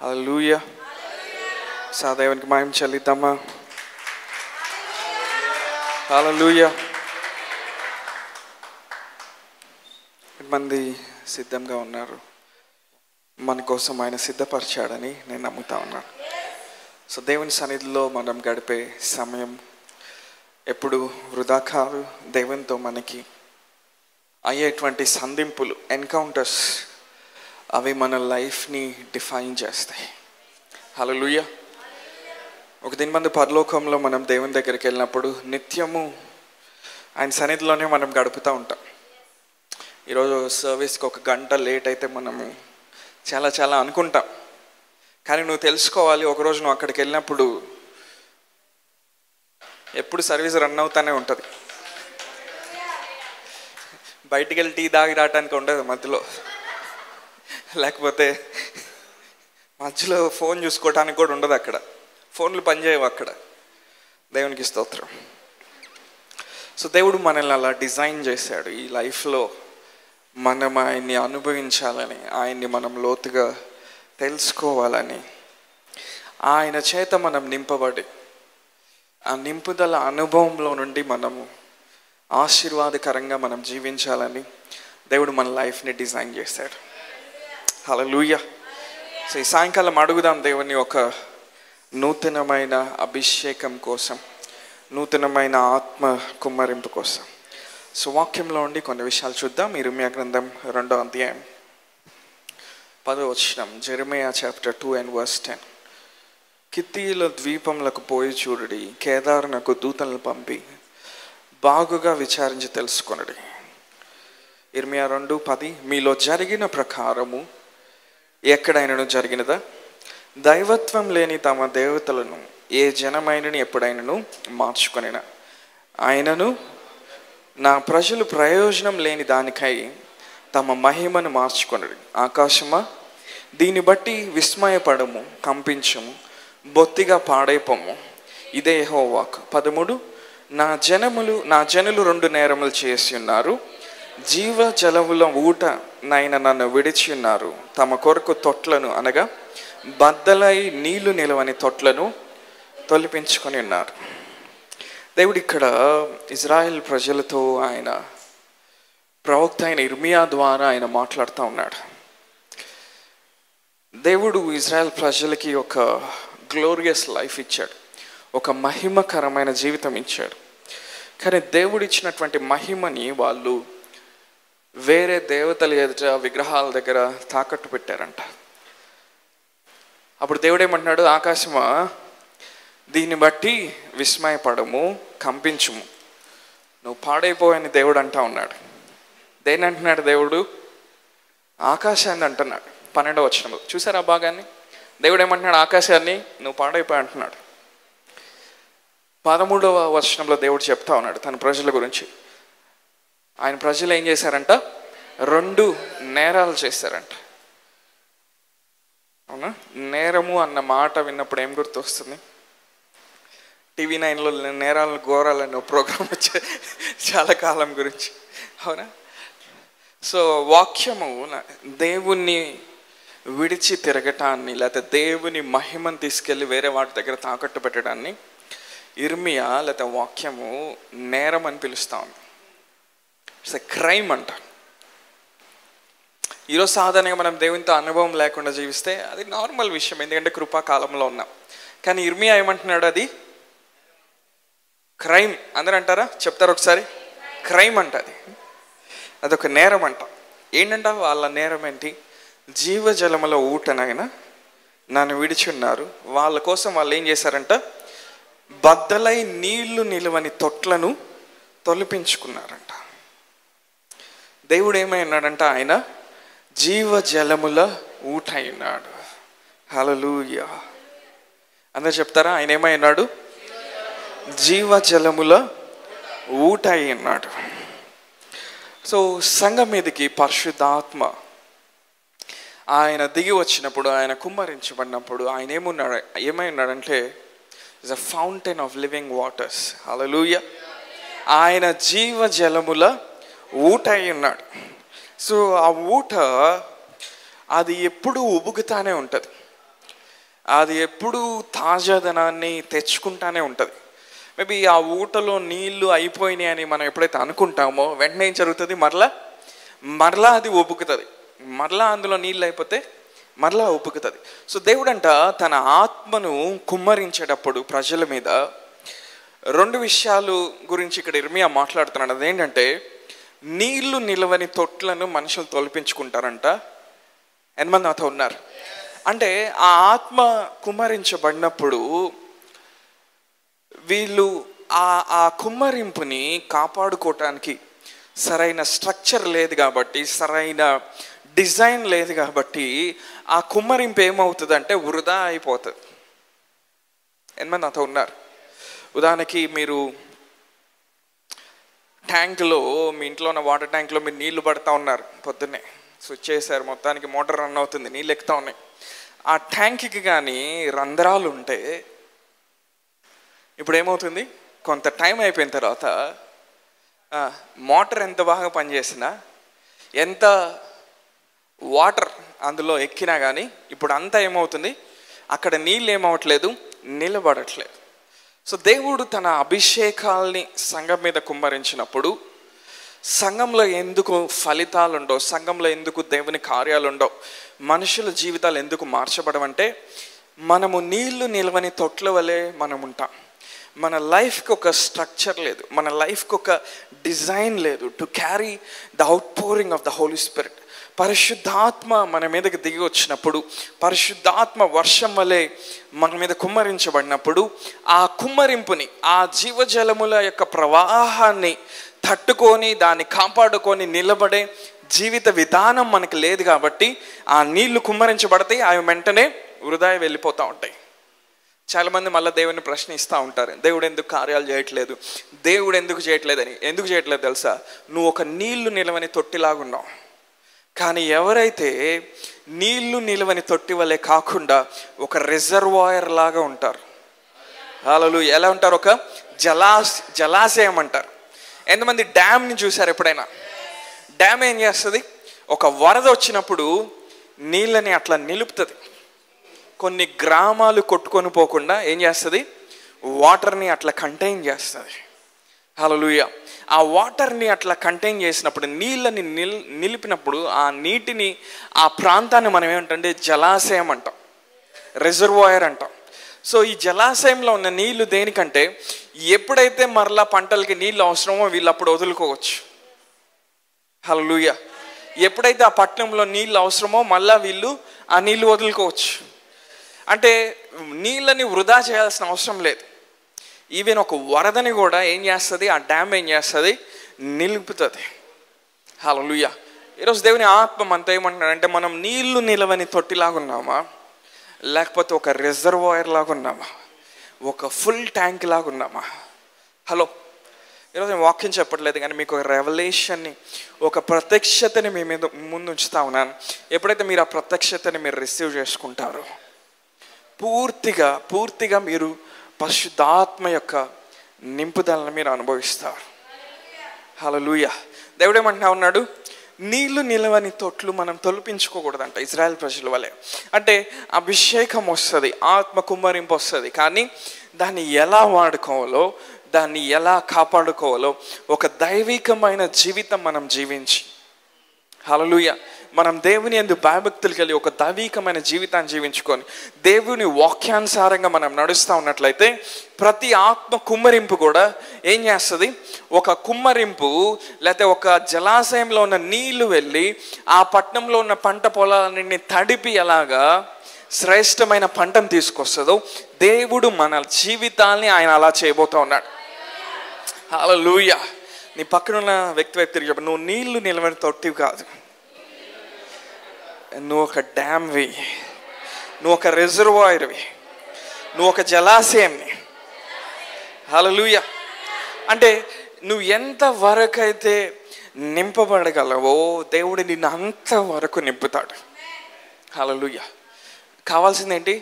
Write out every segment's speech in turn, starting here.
హల్లెలూయా. దేవునికి మహిమ చెల్లిద్దామా? హల్లెలూయా. మంది సిద్ధంగా ఉన్నారు. మన కోసం ఆయన సిద్ధపరిచాడని నేను నమ్ముతా ఉన్నాను. దేవుని సన్నిధిలో మనం గడిపే సమయం ఎప్పుడు వృధా కాదు. దేవునితో మనకి అయ్యేటువంటి సంధింపులు, ఎన్కౌంటర్స్, అవి మన లైఫ్ని డిఫైన్ చేస్తాయి. హల్లెలూయా. ఒక దిన మంది పరలోకంలో మనం దేవుని దగ్గరికి వెళ్ళినప్పుడు నిత్యము ఆయన సన్నిధిలోనే మనం గడుపుతూ ఉంటాం. ఈరోజు సర్వీస్కి 1 గంట లేట్ అయితే మనము చాలా అనుకుంటాం. కానీ నువ్వు తెలుసుకోవాలి, ఒకరోజు నువ్వు అక్కడికి వెళ్ళినప్పుడు ఎప్పుడు సర్వీస్ రన్ అవుతానే ఉంటుంది. బయటికి వెళ్ళి టీ దాగి రావడానికి ఉండదు మధ్యలో, లేకపోతే మధ్యలో ఫోన్ చూసుకోవడానికి కూడా ఉండదు. అక్కడ ఫోన్లు పనిచేయవు అక్కడ. దేవునికి స్తోత్రం. దేవుడు మనల్ని అలా డిజైన్ చేశాడు. ఈ లైఫ్లో మనం ఆయన్ని అనుభవించాలని, ఆయన్ని మనం లోతుగా తెలుసుకోవాలని, ఆయన చేత మనం నింపబడి ఆ నింపుదల అనుభవంలో నుండి మనము ఆశీర్వాదకరంగా మనం జీవించాలని దేవుడు మన లైఫ్ని డిజైన్ చేశాడు. హల్లెలూయా. ఈ సాయంకాలం అడుగుదాం దేవుని ఒక నూతనమైన అభిషేకం కోసం, నూతనమైన ఆత్మ కుమ్మరింపు కోసం. వాక్యంలో ఉండి కొన్ని విషయాలు చూద్దాం. ఇర్మియా గ్రంథం 2వ అధ్యాయం 10వ వచనం. జెరమియా చాప్టర్ 2 and verse 10. కిత్తీయుల ద్వీపములకు పోయి చూడుడి, కేదారునకు దూతలను పంపి బాగుగా విచారించి తెలుసుకొనుడి. ఇర్మియా 2:10. మీలో జరిగిన ప్రకారము ఎక్కడైనాను జరిగినదా? దైవత్వం లేని తమ దేవతలను ఏ జనమైనను ఎప్పుడైనాను మార్చుకొనినా? ఆయనను నా ప్రజలు ప్రయోజనం లేని దానికై తమ మహిమను మార్చుకొనుడి. ఆకాశమా, దీన్ని బట్టి విస్మయపడము, కంపించము, బొత్తిగా పాడైపోము. ఇదే యెహోవా వాక్కు. 13. నా జనులు 2 నేరములు చేసి ఉన్నారు. జీవ జలముల ఊట నన్ను విడిచి ఉన్నారు. తమ కొరకు తొట్లను, అనగా బద్దలై నీళ్లు నిలవని తొట్లను తొలిపించుకొని ఉన్నారు. దేవుడు ఇక్కడ ఇజ్రాయెల్ ప్రజలతో ఆయన ప్రవక్త అయిన ఇర్మియా ద్వారా ఆయన మాట్లాడుతూ ఉన్నాడు. దేవుడు ఇజ్రాయెల్ ప్రజలకి ఒక గ్లోరియస్ లైఫ్ ఇచ్చాడు, ఒక మహిమకరమైన జీవితం ఇచ్చాడు. కానీ దేవుడు ఇచ్చినటువంటి మహిమని వాళ్ళు వేరే దేవతల ఎదుట, విగ్రహాల దగ్గర తాకట్టు పెట్టారంట. అప్పుడు దేవుడు ఏమంటున్నాడు? ఆకాశమా, దీన్ని బట్టి విస్మయపడము, కంపించుము. నువ్వు పాడైపోయని దేవుడు అంటా ఉన్నాడు. దేని అంటున్నాడు దేవుడు? ఆకాశాన్ని అంటున్నాడు. 12వ వచనంలో చూసారా భాగాన్ని? దేవుడు ఏమంటున్నాడు? ఆకాశాన్ని నువ్వు పాడైపోయి అంటున్నాడు. 13వ వచనంలో దేవుడు చెప్తా ఉన్నాడు తన ప్రజల గురించి. ఆయన ప్రజలు ఏం చేశారంట? 2 నేరాలు చేశారంట. అవునా? నేరము అన్న మాట విన్నప్పుడు ఏం గుర్తొస్తుంది? టీవీ 9లో నేరాలను ఘోరాలని ప్రోగ్రామ్ వచ్చే చాలా కాలం గురించి. అవునా? వాక్యము దేవుణ్ణి విడిచి తిరగటాన్ని, లేకపోతే దేవుని మహిమను తీసుకెళ్ళి వేరే వాటి దగ్గర తాకట్టు పెట్టడాన్ని ఇర్మియా లేకపోతే వాక్యము నేరం అని పిలుస్తా ఉంది. ఇట్స్ ఎ క్రైమ్ అంట. ఈరోజు సాధారణంగా మనం దేవునితో అనుభవం లేకుండా జీవిస్తే అది నార్మల్ విషయం, ఎందుకంటే కృపాకాలంలో ఉన్నాం. కానీ ఇర్మియా ఏమంటున్నాడు? అది క్రైమ్. అందరూ అంటారా? చెప్తారు ఒకసారి. క్రైమ్ అంట. అదొక నేరం అంట. ఏంటంట వాళ్ళ నేరం ఏంటి? జీవజలముల ఊటనైనా నన్ను విడిచి ఉన్నారు. వాళ్ళ కోసం వాళ్ళు ఏం చేశారంట? బద్దలై నీళ్లు నిలవని తొట్లను తొలిపించుకున్నారంట. దేవుడు ఏమై ఉన్నాడంట? ఆయన జీవజలముల ఊట అయినాడు. హల్లెలూయా. అందరూ చెప్తారా? ఆయన ఏమై ఉన్నాడు? జీవజలముల ఊట అయి ఉన్నాడు. సంఘం మీదకి పరిశుద్ధాత్మ ఆయన దిగి వచ్చినప్పుడు, ఆయన కుమ్మరించబడినప్పుడు ఆయన ఏమై ఉన్నాడంటే is a fountain of living waters. Hallelujah. ఆయన జీవజలముల ఊట అయి ఉన్నాడు. ఆ ఊట అది ఎప్పుడూ ఉబుకుతానే ఉంటుంది. అది ఎప్పుడూ తాజాదనాన్ని తెచ్చుకుంటానే ఉంటుంది. మేబీ ఆ ఊటలో నీళ్లు అయిపోయినాయి అని మనం ఎప్పుడైతే అనుకుంటామో వెంటనే ఏం జరుగుతుంది, మరలా అది ఉబుకుతుంది. మరలా అందులో నీళ్ళు అయిపోతే మరలా ఉబుకుతుంది. సో దేవుడంట తన ఆత్మను కుమ్మరించేటప్పుడు ప్రజల మీద 2 విషయాలు గురించి ఇక్కడ ఇర్మియా మాట్లాడుతున్నాడు. అదేంటంటే నీళ్లు నిలవని తొట్లను మనుషులు తొలిపించుకుంటారంట. ఎంతమంది నాతో ఉన్నారు? అంటే ఆ ఆత్మ కుమ్మరించబడినప్పుడు వీళ్ళు ఆ కుమ్మరింపుని కాపాడుకోవటానికి సరైన స్ట్రక్చర్ లేదు కాబట్టి, సరైన డిజైన్ లేదు కాబట్టి ఆ కుమ్మరింపు ఏమవుతుందంటే వృధా అయిపోతుంది. ఎంతమంది నాతో ఉన్నారు? ఉదాహరణకి మీరు ట్యాంకులో, మీ ఇంట్లో ఉన్న వాటర్ ట్యాంక్లో మీరు నీళ్లు పడతా ఉన్నారు, పొద్దున్నే స్విచ్ చేశారు, మొత్తానికి మోటార్ రన్ అవుతుంది, నీళ్ళు ఎక్కుతా ఉన్నాయి. ఆ ట్యాంక్కి కానీ రంధ్రాలు ఉంటే ఇప్పుడు ఏమవుతుంది, కొంత టైం అయిపోయిన తర్వాత మోటార్ ఎంత బాగా పనిచేసినా, ఎంత వాటర్ అందులో ఎక్కినా కానీ ఇప్పుడు అంతా ఏమవుతుంది, అక్కడ నీళ్ళు ఏమవట్లేదు, నిలబడట్లేదు. సో దేవుడు తన అభిషేకాల్ని సంఘం మీద కుమ్మరించినప్పుడు సంఘంలో ఎందుకు ఫలితాలు ఉండవు, సంఘంలో ఎందుకు దేవుని కార్యాలు ఉండవు, మనుషుల జీవితాలు ఎందుకు మార్చబడవంటే మనము నీళ్లు నిలవని తొట్ల వలె మనం ఉంటాం. మన లైఫ్కి ఒక స్ట్రక్చర్ లేదు, మన లైఫ్కి ఒక డిజైన్ లేదు to carry the outpouring of the Holy Spirit. పరిశుద్ధాత్మ మన మీదకి దిగి వచ్చినప్పుడు, పరిశుద్ధాత్మ వర్షం వలె మన మీద కుమ్మరించబడినప్పుడు ఆ కుమ్మరింపుని, ఆ జీవజలముల యొక్క ప్రవాహాన్ని తట్టుకొని దాన్ని కాపాడుకొని నిలబడే జీవిత విధానం మనకు లేదు కాబట్టి ఆ నీళ్లు కుమ్మరించబడతాయి, అవి వెంటనే వృధా వెళ్ళిపోతూ ఉంటాయి. చాలామంది మళ్ళీ దేవుని ప్రశ్నిస్తూ ఉంటారు, దేవుడు ఎందుకు కార్యాలు చేయట్లేదు, దేవుడు ఎందుకు చేయట్లేదని. ఎందుకు చేయట్లేదు తెలుసా? నువ్వు ఒక నీళ్లు నిలవని తొట్టిలాగున్నావు. కానీ ఎవరైతే నీళ్లు నిలవని తొట్టి వలె కాకుండా ఒక రిజర్వాయర్ లాగా ఉంటారు, వాళ్ళు ఎలా ఉంటారు, ఒక జలాశయం అంటారు. ఎంతమంది డ్యామ్ని చూసారు ఎప్పుడైనా? డ్యామ్ ఏం చేస్తుంది, ఒక వరద వచ్చినప్పుడు నీళ్ళని అట్లా నిలుపుతుంది. కొన్ని గ్రామాలు కొట్టుకొని పోకుండా ఏం చేస్తుంది, వాటర్ని అట్లా కంటైన్ చేస్తుంది. హల్లెలూయా. ఆ వాటర్ని అట్లా కంటైన్ చేసినప్పుడు, నీళ్ళని నిలిపినప్పుడు ఆ నీటిని, ఆ ప్రాంతాన్ని మనం ఏమంటే జలాశయం అంటాం, రిజర్వాయర్ అంటాం. సో ఈ జలాశయంలో ఉన్న నీళ్లు దేనికంటే ఎప్పుడైతే మరలా పంటలకి నీళ్ళు అవసరమో వీళ్ళు అప్పుడు వదులుకోవచ్చు. హల్లెలూయా. ఎప్పుడైతే ఆ పట్టణంలో నీళ్ళు అవసరమో మళ్ళా వీళ్ళు ఆ నీళ్ళు వదులుకోవచ్చు. అంటే నీళ్ళని వృధా చేయాల్సిన అవసరం లేదు. ఈవెన్ ఒక వరదని కూడా ఏం చేస్తుంది, ఆ డ్యామ్ ఏం చేస్తుంది, నిలుపుతుంది. హల్లెలూయా. ఈరోజు దేవుని ఆత్మ మనతో ఏమంటున్నాడంటే మనం నీళ్లు నిలవని తొట్టిలాగా ఉన్నామా, లేకపోతే ఒక రిజర్వాయర్ లాగా ఉన్నామా, ఒక ఫుల్ ట్యాంక్ లాగా ఉన్నామా? హలో, ఈరోజు నేను వాక్యం చెప్పట్లేదు కానీ మీకు ఒక రెవల్యూషన్ని, ఒక ప్రత్యక్షతని మీ మీద ముందు ఉంచుతా ఉన్నాను. ఎప్పుడైతే మీరు ఆ ప్రత్యక్షతని మీరు రిసీవ్ చేసుకుంటారో పూర్తిగా మీరు పరిశుద్ధాత్మ యొక్క నింపుదలను మీరు అనుభవిస్తారు. హల్లెలూయా. దేవుడు ఏమంటున్నా ఉన్నాడు, నీళ్లు నిలవని తొట్లు మనం తొలిపించుకోకూడదంట ఇజ్రాయెల్ ప్రజల వలె. అంటే అభిషేకం వస్తుంది, ఆత్మ కుమ్మరింపు వస్తుంది, కానీ దాన్ని ఎలా వాడుకోవాలో, దాన్ని ఎలా కాపాడుకోవాలో ఒక దైవికమైన జీవితం మనం జీవించి, హల్లెలూయా, మనం దేవుని యందు భయభక్తులు కలిగి ఒక దైవికమైన జీవితాన్ని జీవించుకొని దేవుని వాక్యానుసారంగా మనం నడుస్తూ ఉన్నట్లయితే ప్రతి ఆత్మ కుమ్మరింపు కూడా ఏం చేస్తుంది, ఒక కుమ్మరింపు లేకపోతే ఒక జలాశయంలో ఉన్న నీళ్లు వెళ్ళి ఆ పట్టణంలో ఉన్న పంట పొలాలన్నింటినీ తడిపి ఎలాగా శ్రేష్టమైన పంటను తీసుకొస్తుందో దేవుడు మన జీవితాల్ని ఆయన అలా చేయబోతూ ఉన్నాడు. హల్లెలూయా. నీ పక్కనున్న వ్యక్తి తిరిగి చెప్పు, నువ్వు నీళ్లు నిలవని తొట్టివి కాదు, నువ్వు ఒక డ్యామ్వి, నువ్వు ఒక రిజర్వాయర్వి, నువ్వు ఒక జలాశయంని. హల్లెలూయా. అంటే నువ్వు ఎంత వరకు అయితే నింపబడగలవో దేవుడు నిన్ను అంతవరకు నింపుతాడు. హల్లెలూయా. కావాల్సిందేంటి,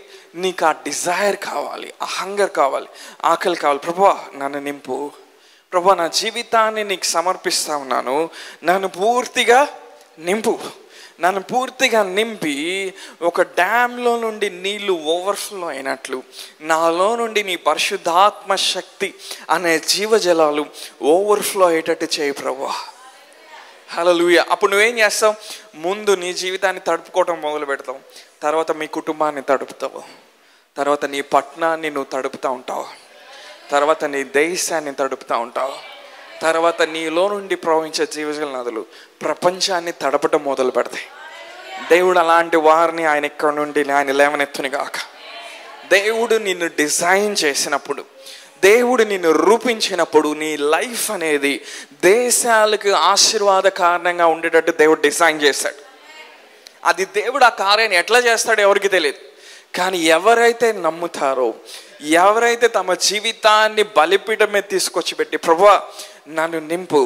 నీకు ఆ డిజైర్ కావాలి, ఆ హంగర్ కావాలి, ఆకలి కావాలి. ప్రభువా నన్ను నింపు, ప్రభువా నా జీవితాన్ని నీకు సమర్పిస్తా ఉన్నాను, నన్ను పూర్తిగా నింపు, నన్ను పూర్తిగా నింపి ఒక డ్యామ్లో నుండి నీళ్లు ఓవర్ఫ్లో అయినట్లు నాలో నుండి నీ పరిశుద్ధాత్మ శక్తి అనే జీవజలాలు ఓవర్ఫ్లో అయ్యేటట్టు చేయి ప్రభువా. హల్లెలూయా. అప్పుడు నువ్వేం చేస్తావు? ముందు నీ జీవితాన్ని తడుపుకోవటం మొదలు పెడతావు, తర్వాత మీ కుటుంబాన్ని తడుపుతావు, తర్వాత నీ పట్టణాన్ని నువ్వు తడుపుతూ ఉంటావు, తర్వాత నీ దేశాన్ని తడుపుతూ ఉంటావు, తర్వాత నీలో నుండి ప్రవహించే జీవజల నదులు ప్రపంచాన్ని తడపటం మొదలు పెడతాయి. దేవుడు అలాంటి వారిని ఆయన ఇక్కడ నుండి ఆయన లేవనెత్తుని గాక. దేవుడు నిన్ను డిజైన్ చేసినప్పుడు, దేవుడు నిన్ను రూపించినప్పుడు నీ లైఫ్ అనేది దేశాలకు ఆశీర్వాద కారణంగా ఉండేటట్టు దేవుడు డిజైన్ చేశాడు. అది దేవుడు ఆ కార్యాన్ని ఎట్లా చేస్తాడో ఎవరికి తెలియదు. కానీ ఎవరైతే నమ్ముతారో, ఎవరైతే తమ జీవితాన్ని బలిపీఠం మీద తీసుకొచ్చి పెట్టి ప్రభువా నన్ను నింపు,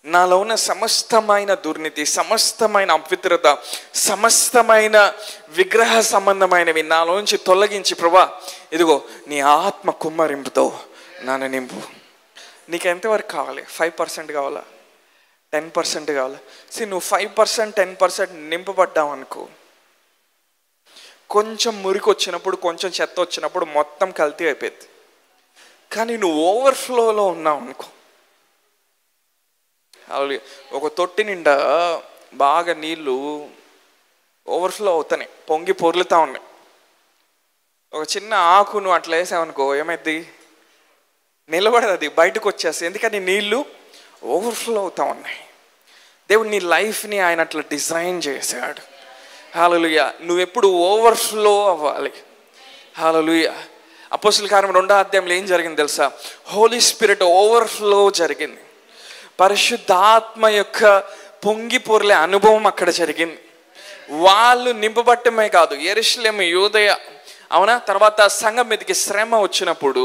నాలో ఉన్న సమస్తమైన దుర్నీతి, సమస్తమైన అపవిత్రత, సమస్తమైన విగ్రహ సంబంధమైనవి నాలోంచి తొలగించి ప్రభువా ఇదిగో నీ ఆత్మ కుమ్మరింపుతో నన్ను నింపు. నీకు ఎంతవరకు కావాలి? 5% కావాలా? 10% కావాలా? నువ్వు 5%, 10% నింపబడ్డావు అనుకో, కొంచెం మురికి వచ్చినప్పుడు, కొంచెం చెత్త వచ్చినప్పుడు మొత్తం కల్తీ అయిపోయింది. కానీ నువ్వు ఓవర్ఫ్లోలో ఉన్నావు అనుకో, ఒక తొట్టి నిండా బాగా నీళ్ళు ఓవర్ఫ్లో అవుతున్నాయి, పొంగి పొర్లుతూ ఉన్నాయి. ఒక చిన్న ఆకును అట్లా వేసామనుకో ఏమైంది? నిలబడదు, అది బయటకు వచ్చేస్తుంది. ఎందుకని నీళ్ళు ఓవర్ఫ్లో అవుతూ ఉన్నాయి. దేవుడు నీ లైఫ్ని ఆయన అట్లా డిజైన్ చేశాడు. హల్లెలూయా. నువ్వెప్పుడు ఓవర్ఫ్లో అవ్వాలి. హల్లెలూయా. అపోస్తలుల కార్యం 2వ అధ్యాయంలో ఏం జరిగింది తెలుసా? హోలీ స్పిరిట్ ఓవర్ఫ్లో జరిగింది. పరిశుద్ధాత్మ యొక్క పొంగి పొర్లే అనుభవం అక్కడ జరిగింది. వాళ్ళు నింపబట్టమే కాదు, యెరూషలేము, యూదయ, అవునా, తర్వాత సంఘం మీదకి శ్రమ వచ్చినప్పుడు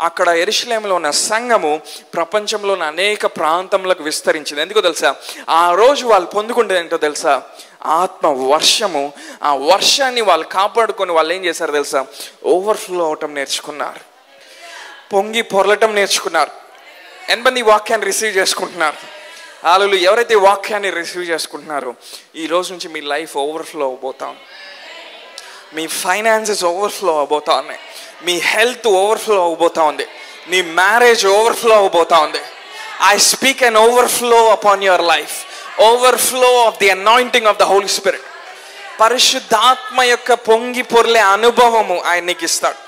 అక్కడ యెరూషలేములో ఉన్న సంఘము ప్రపంచంలోని అనేక ప్రాంతములకు విస్తరించింది. ఎందుకో తెలుసా? ఆ రోజు వాళ్ళు పొందుకుంటే ఏంటో తెలుసా? ఆత్మ వర్షము. ఆ వర్షాన్ని వాళ్ళు కాపాడుకొని వాళ్ళు ఏం చేశారు తెలుసా? ఓవర్ఫ్లో అవటం నేర్చుకున్నారు, పొంగి పొరలటం నేర్చుకున్నారు. ఎంతమంది వాక్యాన్ని రిసీవ్ చేసుకుంటున్నారు? వాళ్ళు ఎవరైతే వాక్యాన్ని రిసీవ్ చేసుకుంటున్నారో ఈ రోజు నుంచి మీ లైఫ్ ఓవర్ఫ్లో అవబోతాం, మీ ఫైనాన్సెస్ ఓవర్ఫ్లో అవబోతా ఉన్నాయి, మీ హెల్త్ ఓవర్ఫ్లో అవబోతా ఉంది, నీ మ్యారేజ్ ఓవర్ఫ్లో అవబోతా ఉంది. I speak an overflow upon your life, overflow of the anointing of the Holy Spirit. పరిశుద్ధాత్మ యొక్క పొంగి పొర్లే అనుభవము ఆయన నీకు ఇస్తాడు.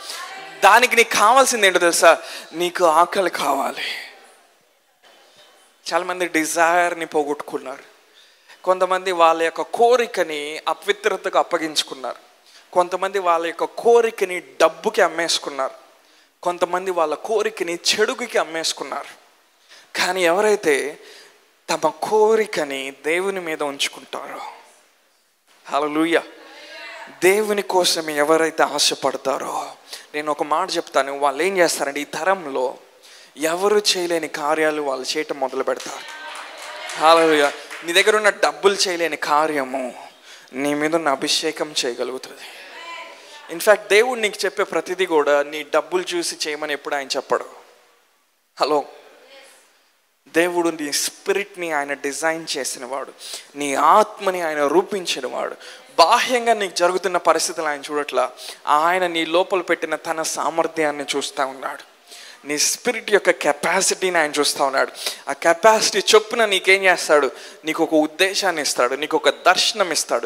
దానికి నీకు కావాల్సింది ఏంటో తెలుసా? నీకు ఆకలి కావాలి. చాలామంది డిజైర్ని పోగొట్టుకున్నారు. కొంతమంది వాళ్ళ యొక్క కోరికని అపవిత్రతకు అప్పగించుకున్నారు. కొంతమంది వాళ్ళ యొక్క కోరికని డబ్బుకి అమ్మేసుకున్నారు. కొంతమంది వాళ్ళ కోరికని చెడుగుకి అమ్మేసుకున్నారు. కానీ ఎవరైతే తమ కోరికని దేవుని మీద ఉంచుకుంటారో, హల్లెలూయా, దేవుని కోసం ఎవరైతే ఆశపడతారో, నేను ఒక మాట చెప్తాను, వాళ్ళు ఏం చేస్తారంటే ఈ తరంలో ఎవరు చేయలేని కార్యాలు వాళ్ళు చేయటం మొదలు పెడతారు. హల్లెలూయా. నీ దగ్గర ఉన్న డబ్బులు చేయలేని కార్యము నీ మీద ఉన్న అభిషేకం చేయగలుగుతుంది. ఇన్ఫ్యాక్ట్ దేవుడు నీకు చెప్పే ప్రతిదీ కూడా నీ డబ్బులు చూసి చేయమని ఎప్పుడు ఆయన చెప్పడు. హలో, దేవుడు నీ స్పిరిట్ని ఆయన డిజైన్ చేసినవాడు, నీ ఆత్మని ఆయన రూపించినవాడు. బాహ్యంగా నీకు జరుగుతున్న పరిస్థితులు ఆయన చూడట్లా, ఆయన నీ లోపల పెట్టిన తన సామర్థ్యాన్ని చూస్తూ ఉన్నాడు. నీ స్పిరిట్ యొక్క కెపాసిటీని ఆయన చూస్తూ ఉన్నాడు. ఆ కెపాసిటీ చొప్పున నీకేం చేస్తాడు? నీకు ఒక ఉద్దేశాన్ని ఇస్తాడు, నీకు ఒక దర్శనం ఇస్తాడు,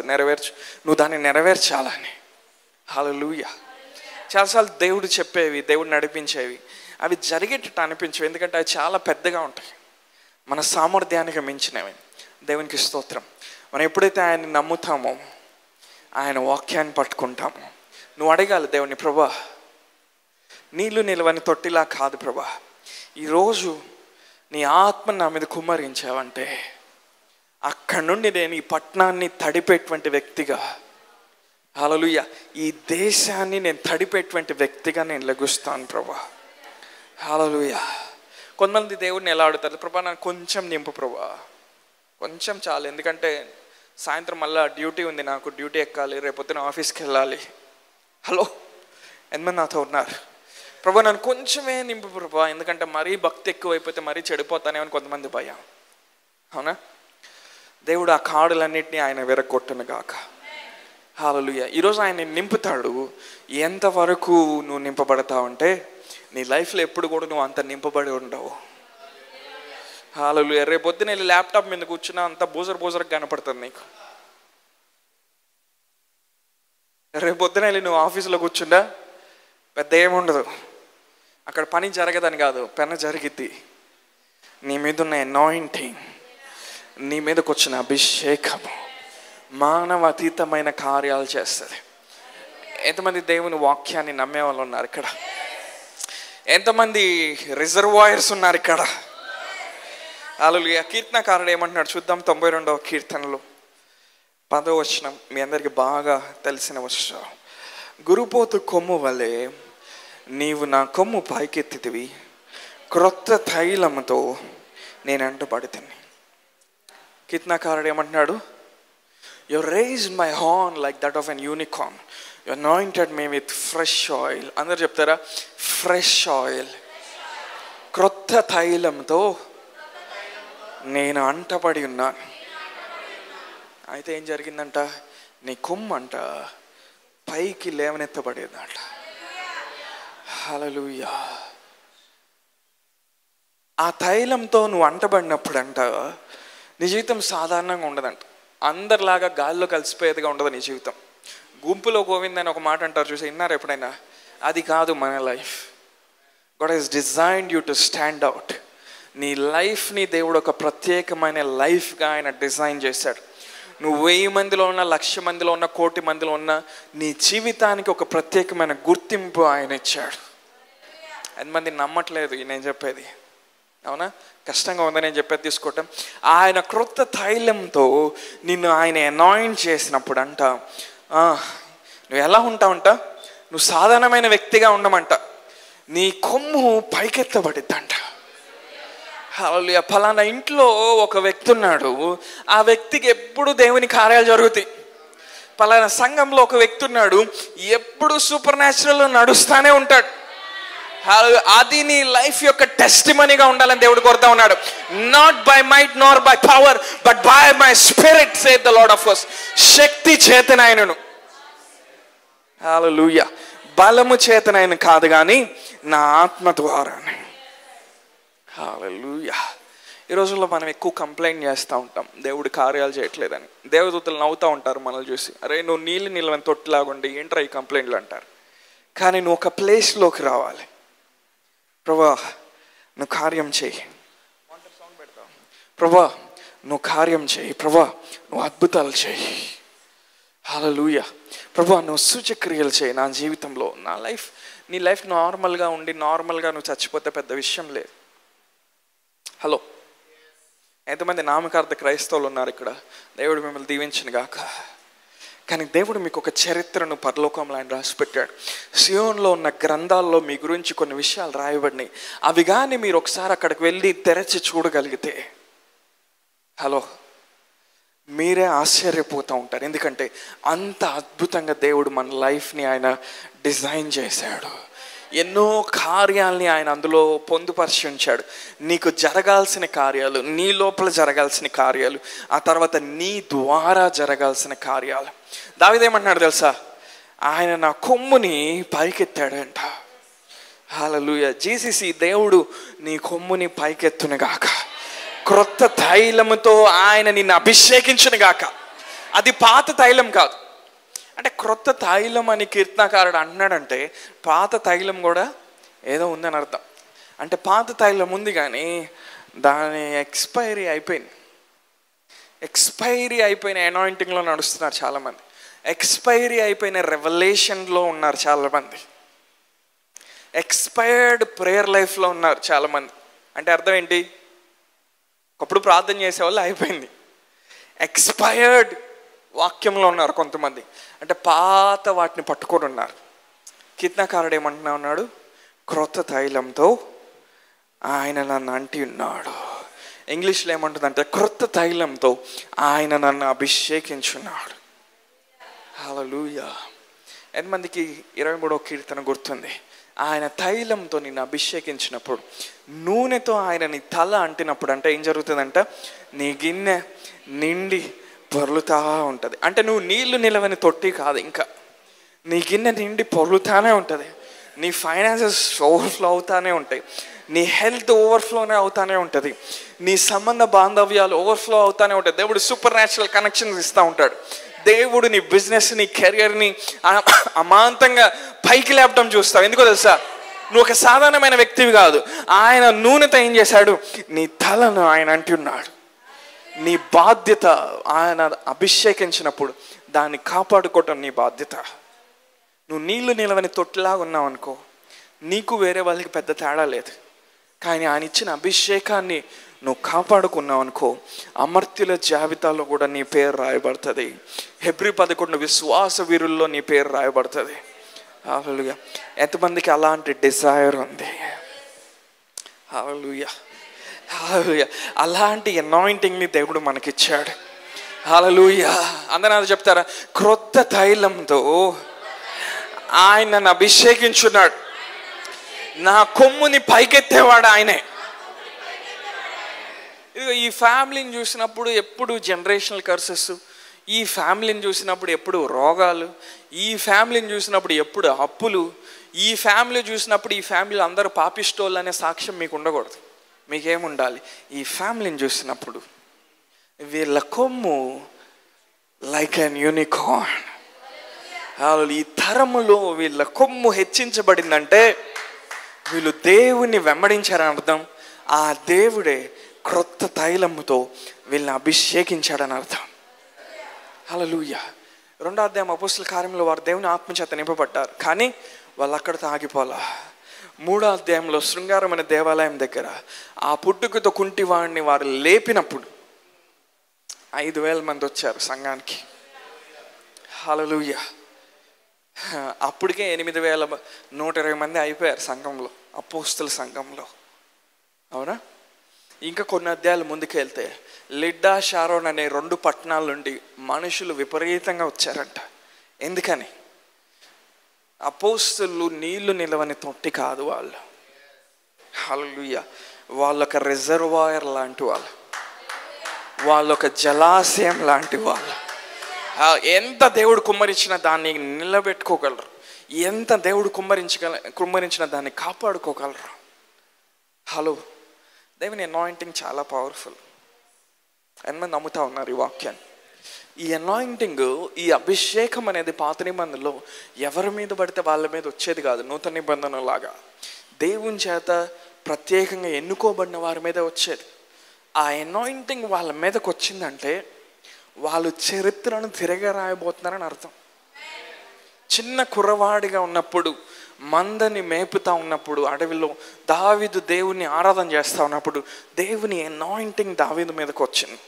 నువ్వు దాన్ని నెరవేర్చాలని. హల్లెలూయా. చాలాసార్లు దేవుడు చెప్పేవి, దేవుడు నడిపించేవి అవి జరిగేటట్టు అనిపించవు, ఎందుకంటే అవి చాలా పెద్దగా ఉంటాయి, మన సామర్థ్యానికి మించినవి. దేవునికి స్తోత్రం. మనం ఎప్పుడైతే ఆయన్ని నమ్ముతామో, ఆయన వాక్యాన్ని పట్టుకుంటామో, నువ్వు అడగాలి దేవుని, ప్రభా నీళ్ళు నిలవని తొట్టిలా కాదు ప్రభా, ఈరోజు నీ ఆత్మ నా మీద కుమ్మరించావంటే అక్కడి నుండి నేను ఈ పట్టణాన్ని తడిపేటువంటి వ్యక్తిగా, హల్లెలూయా, ఈ దేశాన్ని నేను తడిపేటువంటి వ్యక్తిగా నేను లెగుస్తాను ప్రభా. హల్లెలూయా. కొంతమంది దేవుడిని ఎలా అడుగుతారు? ప్రభా నాకు కొంచెం నింపు ప్రభా, కొంచెం చాలు, ఎందుకంటే సాయంత్రం మళ్ళీ డ్యూటీ ఉంది, నాకు డ్యూటీ ఎక్కాలి, రేపొద్దున ఆఫీస్కి వెళ్ళాలి. హలో, ఎంతమంది నాతో ఉన్నారు? ప్రభా నన్ను కొంచెమే నింపు ప్రభా, ఎందుకంటే మరీ భక్తి ఎక్కువైపోతే మరీ చెడిపోతానేమని కొంతమంది భయం. అవునా? దేవుడు ఆ కాడులన్నింటినీ ఆయన విరగొట్టును గాక. హల్లెలూయా. ఈరోజు ఆయన నింపుతాడు. ఎంతవరకు నువ్వు నింపబడతావంటే నీ లైఫ్లో ఎప్పుడు కూడా నువ్వు అంత నింపబడి ఉండవు. హల్లెలూయా. రేపు పొద్దున వెళ్ళి ల్యాప్టాప్ మీద కూర్చున్నా అంత బూజరకు కనపడుతుంది నీకు. రేపు పొద్దున వెళ్ళి నువ్వు ఆఫీసులో కూర్చుండా పెద్ద ఏముండదు. అక్కడ పని జరగదని కాదు, పని జరిగిద్ది. నీ మీద ఉన్న అనాయింటింగ్, నీ మీదకి వచ్చిన అభిషేకము మానవ అతీతమైన కార్యాలు చేస్తుంది. ఎంతమంది దేవుని వాక్యాన్ని నమ్మే వాళ్ళు ఉన్నారు ఇక్కడ? ఎంతమంది రిజర్వాయర్స్ ఉన్నారు ఇక్కడ? హల్లెలూయా. కీర్తనకారుడు ఏమంటున్నాడు చూద్దాం. 92వ కీర్తనలో 10వ వచనం మీ అందరికి బాగా తెలిసిన వచనం. గురుపోతు కొమ్ము వలె నీవు నా కొమ్ము పైకెత్తితివి, క్రొత్త తైలముతో నేను అంటబడితిని. కీర్తనకారుడు ఏమంటున్నాడు? You raised my horn like that of an unicorn. You anointed me with fresh oil. అందరు చెప్తారా? Fresh oil. క్రొత్త తైలంతో నేను అంటబడి ఉన్నాను. అయితే ఏం జరిగిందంట? నీ కొమ్ము అంట పైకి లేవనెత్తబడేదంట. హల్లెలూయా. ఆ తైలంతో నువ్వు అంటబడినప్పుడు అంట నీ జీవితం సాధారణంగా ఉండదంట. అందరిలాగా గాల్లో కలిసిపోయేదిగా ఉండదు నీ జీవితం. గుంపులో గోవిందని ఒక మాట అంటారు చూసి, విన్నారు ఎప్పుడైనా? అది కాదు మన life. God has designed you to stand out. నీ లైఫ్ని దేవుడు ఒక ప్రత్యేకమైన లైఫ్గా ఆయన డిజైన్ చేశాడు. నువ్వు 1000 మందిలో ఉన్న, 1,00,000 మందిలో ఉన్న, 1,00,00,000 మందిలో ఉన్న నీ జీవితానికి ఒక ప్రత్యేకమైన గుర్తింపు ఆయన ఇచ్చాడు. ఎంతమంది నమ్మట్లేదు నేను చెప్పేది? అవునా? కష్టంగా ఉందని నేను చెప్పేది తీసుకోవటం. ఆయన క్రొత్త తైలంతో నిన్ను ఆయన అనాయింట్ చేసినప్పుడు అంట నువ్వు ఎలా ఉంటావంట? నువ్వు సాధారణమైన వ్యక్తిగా ఉండమంట. నీ కొమ్ము పైకెత్తబడిద్దంట. హల్లెలూయా. ఫలానా ఇంట్లో ఒక వ్యక్తి ఉన్నాడు, ఆ వ్యక్తికి ఎప్పుడు దేవుని కార్యాలు జరుగుతాయి. ఫలానా సంఘంలో ఒక వ్యక్తి ఉన్నాడు, ఎప్పుడు సూపర్ న్యాచురల్ నడుస్తూనే ఉంటాడు. అది నీ లైఫ్ యొక్క టెస్టిమనీగా ఉండాలని దేవుడు కోరుతా ఉన్నాడు. Not by might nor by power but by my spirit said the lord of hosts. శక్తి చేతనైనను, హల్లెలూయా, బలము చేతనైన కాదు కానీ నా ఆత్మ ద్వారానే. హల్లెలూయా. ఈ రోజుల్లో మనం ఎక్కువ కంప్లైంట్ చేస్తూ ఉంటాం దేవుడు కార్యాలు చేయట్లేదని. దేవదూతలు నవ్వుతూ ఉంటారు మనల్ని చూసి, అరే నువ్వు నీళ్ళు నిలవని తొట్టిలాగుండి ఏంట్రా ఈ కంప్లైంట్లు అంటారు. కానీ నువ్వు ఒక ప్లేస్లోకి రావాలి. ప్రభా నువ్వు కార్యం చేయి, ప్రభా నువ్వు కార్యం చేయి, ప్రభా నువ్వు అద్భుతాలు చేయి. హల్లెలూయా. ప్రభా నువ్వు సూచక్రియలు చేయి నా జీవితంలో. నా లైఫ్, నీ లైఫ్ నార్మల్గా ఉండి నార్మల్గా నువ్వు చచ్చిపోతే పెద్ద విషయం లేదు. హలో, ఎంతమంది నామకార్థ క్రైస్తవులు ఉన్నారు ఇక్కడ? దేవుడు మిమ్మల్ని దీవించును గాక. కానీ దేవుడు మీకు ఒక చరిత్రను పరలోకంలో ఆయన రాసిపెట్టాడు. సియోన్లో ఉన్న గ్రంథాల్లో మీ గురించి కొన్ని విషయాలు రాయబడినాయి. అవి కానీ మీరు ఒకసారి అక్కడికి వెళ్ళి తెరచి చూడగలిగితే, హలో, మీరే ఆశ్చర్యపోతూ ఉంటారు. ఎందుకంటే అంత అద్భుతంగా దేవుడు మన లైఫ్ని ఆయన డిజైన్ చేశాడు. ఎన్నో కార్యాలని ఆయన అందులో పొందుపరిచి ఉంచాడు. నీకు జరగాల్సిన కార్యాలు, నీ లోపల జరగాల్సిన కార్యాలు, ఆ తర్వాత నీ ద్వారా జరగాల్సిన కార్యాలు. దావీదేమంటున్నాడు తెలుసా? ఆయన నా కొమ్ముని పైకెత్తాడంట. హల్లెలూయా. జీసీసీ దేవుడు నీ కొమ్ముని పైకెత్తును గాక. క్రొత్త తైలముతో ఆయన నిన్ను అభిషేకించును గాక. అది పాత తైలం కాదు. అంటే క్రొత్త తైలం అని కీర్తనకారుడు అంటున్నాడంటే పాత తైలం కూడా ఏదో ఉందని అర్థం. అంటే పాత తైలం ఉంది కానీ దాని ఎక్స్పైరీ అయిపోయింది. ఎక్స్పైరీ అయిపోయిన అనాయింటింగ్లో నడుస్తున్నారు చాలామంది. ఎక్స్పైరీ అయిపోయిన రెవల్యూషన్లో ఉన్నారు చాలామంది. ఎక్స్పైర్డ్ ప్రేయర్ లైఫ్లో ఉన్నారు చాలామంది. అంటే అర్థం ఏంటి? ఒకప్పుడు ప్రార్థన చేసేవాళ్ళు అయిపోయింది. ఎక్స్పైర్డ్ వాక్యంలో ఉన్నారు కొంతమంది. అంటే పాత వాటిని పట్టుకొని ఉన్నారు. కీర్తనకారుడు ఏమంటున్నా ఉన్నాడు? క్రొత్త తైలంతో ఆయన నన్ను అంటి ఉన్నాడు. ఇంగ్లీష్లో ఏమంటుందంటే క్రొత్త తైలంతో ఆయన నన్ను అభిషేకించున్నాడు. హల్లెలూయా. ఎంతమందికి 23వ కీర్తన గుర్తుంది? ఆయన తైలంతో నిన్ను అభిషేకించినప్పుడు, నూనెతో ఆయన నీ తల అంటినప్పుడు అంటే ఏం జరుగుతుందంట? నీ గిన్నె నిండి పొర్లుతా ఉంటుంది. అంటే నువ్వు నీళ్లు నిలవని తొట్టి కాదు, ఇంకా నీ గిన్నె నిండి పొర్లుతానే ఉంటుంది. నీ ఫైనాన్సెస్ ఓవర్ఫ్లో అవుతానే ఉంటాయి, నీ హెల్త్ ఓవర్ఫ్లోనే అవుతానే ఉంటుంది, నీ సంబంధ బాంధవ్యాలు ఓవర్ఫ్లో అవుతానే ఉంటాయి. దేవుడు సూపర్ న్యాచురల్ కనెక్షన్స్ ఇస్తూ ఉంటాడు. దేవుడు నీ బిజినెస్, నీ కెరియర్ని అమాంతంగా పైకి లేపడం చూస్తావు. ఎందుకో తెలుసా? నువ్వు ఒక సాధారణమైన వ్యక్తివి కాదు. ఆయన నూనెతో ఏం చేశాడు? నీ తలను ఆయన అంటున్నాడు. నీ బాధ్యత, ఆయన అభిషేకించినప్పుడు దాన్ని కాపాడుకోవటం నీ బాధ్యత. నువ్వు నీళ్లు నిలవని తొట్టిలాగా ఉన్నావు అనుకో, నీకు వేరే వాళ్ళకి పెద్ద తేడా లేదు. కానీ ఆయన ఇచ్చిన అభిషేకాన్ని నువ్వు కాపాడుకున్నావు అనుకో, అమర్త్యుల జాబితాలో కూడా నీ పేరు రాయబడుతుంది. హెబ్రీ 11 విశ్వాస వీరుల్లో నీ పేరు రాయబడుతుంది. హల్లెలూయా. ఎంతమందికి అలాంటి డిజైర్ ఉంది? హల్లెలూయా, హల్లెలూయా. అలాంటి అనాయింటింగ్ని దేవుడు మనకిచ్చాడు. హల్లెలూయా. అందరూ అది చెప్తారా? క్రొత్త తైలంతో ఆయన నన్ను అభిషేకించున్నాడు. నా కొమ్ముని పైకెత్తేవాడు ఆయనే. ఇదిగో ఈ ఫ్యామిలీని చూసినప్పుడు ఎప్పుడు జనరేషనల్ కర్సెస్, ఈ ఫ్యామిలీని చూసినప్పుడు ఎప్పుడు రోగాలు, ఈ ఫ్యామిలీని చూసినప్పుడు ఎప్పుడు అప్పులు, ఈ ఫ్యామిలీ చూసినప్పుడు ఈ ఫ్యామిలీలో అందరూ పాపిస్టోళ్ళు అనే సాక్ష్యం మీకు ఉండకూడదు. మీకేముండాలి? ఈ ఫ్యామిలీని చూసినప్పుడు వీళ్ళ కొమ్ము లైక్ అన్ యూనికార్న్. ఈ తరములో వీళ్ళ కొమ్ము హెచ్చించబడిందంటే వీళ్ళు దేవుని వెంబడించారని అర్థం. ఆ దేవుడే క్రొత్త తైలముతో వీళ్ళని అభిషేకించాడని అర్థం. హల్లెలూయా. 2వ అధ్యాయం అపోస్తల కార్యంలో వారు దేవుని ఆత్మచేత నింపబడ్డారు, కానీ వాళ్ళు అక్కడితో ఆగిపోలా. 3వ అధ్యాయంలో శృంగారం అనే దేవాలయం దగ్గర ఆ పుట్టుకతో కుంటివాడిని వారు లేపినప్పుడు 5,000 మంది వచ్చారు సంఘానికి. హల్లెలూయా. అప్పటికే 8,120 మంది అయిపోయారు సంఘంలో, అపోస్తల సంఘంలో. అవునా? ఇంకా కొన్ని అధ్యాయాలు ముందుకెళ్తే లిడ్డా, షారోన్ అనే 2 పట్టణాల నుండి మనుషులు విపరీతంగా వచ్చారంట. ఎందుకని? అపోస్తలు నీళ్లు నిలవని తొట్టి కాదు వాళ్ళు. హల్లెలూయా. వాళ్ళొక రిజర్వాయర్ లాంటి వాళ్ళు, వాళ్ళొక జలాశయం లాంటి వాళ్ళు. ఎంత దేవుడు కుమ్మరించిన దాన్ని నిలబెట్టుకోగలరు, ఎంత దేవుడు కుమ్మరించిన దాన్ని కాపాడుకోగలరు. హలో, దేవుని అనాయింటింగ్ చాలా పవర్ఫుల్. ఎంతమంది నమ్ముతా ఉన్నారు ఈ వాక్యాన్ని? ఈ అనాయింటింగ్, ఈ అభిషేకం అనేది పాత నిబంధనలో ఎవరి మీద పడితే వాళ్ళ మీద వచ్చేది కాదు. నూతన నిబంధన లాగా దేవుని చేత ప్రత్యేకంగా ఎన్నుకోబడిన వారి మీద వచ్చేది. ఆ అనాయింటింగ్ వాళ్ళ మీదకి వచ్చిందంటే వాళ్ళు చరిత్రను తిరగరాయబోతున్నారని అర్థం. చిన్న కుర్రవాడిగా ఉన్నప్పుడు, మందని మేపుతా ఉన్నప్పుడు అడవిలో దావీదు దేవుని ఆరాధన చేస్తూ ఉన్నప్పుడు దేవుని అనాయింటింగ్ దావీదు మీదకి వచ్చింది.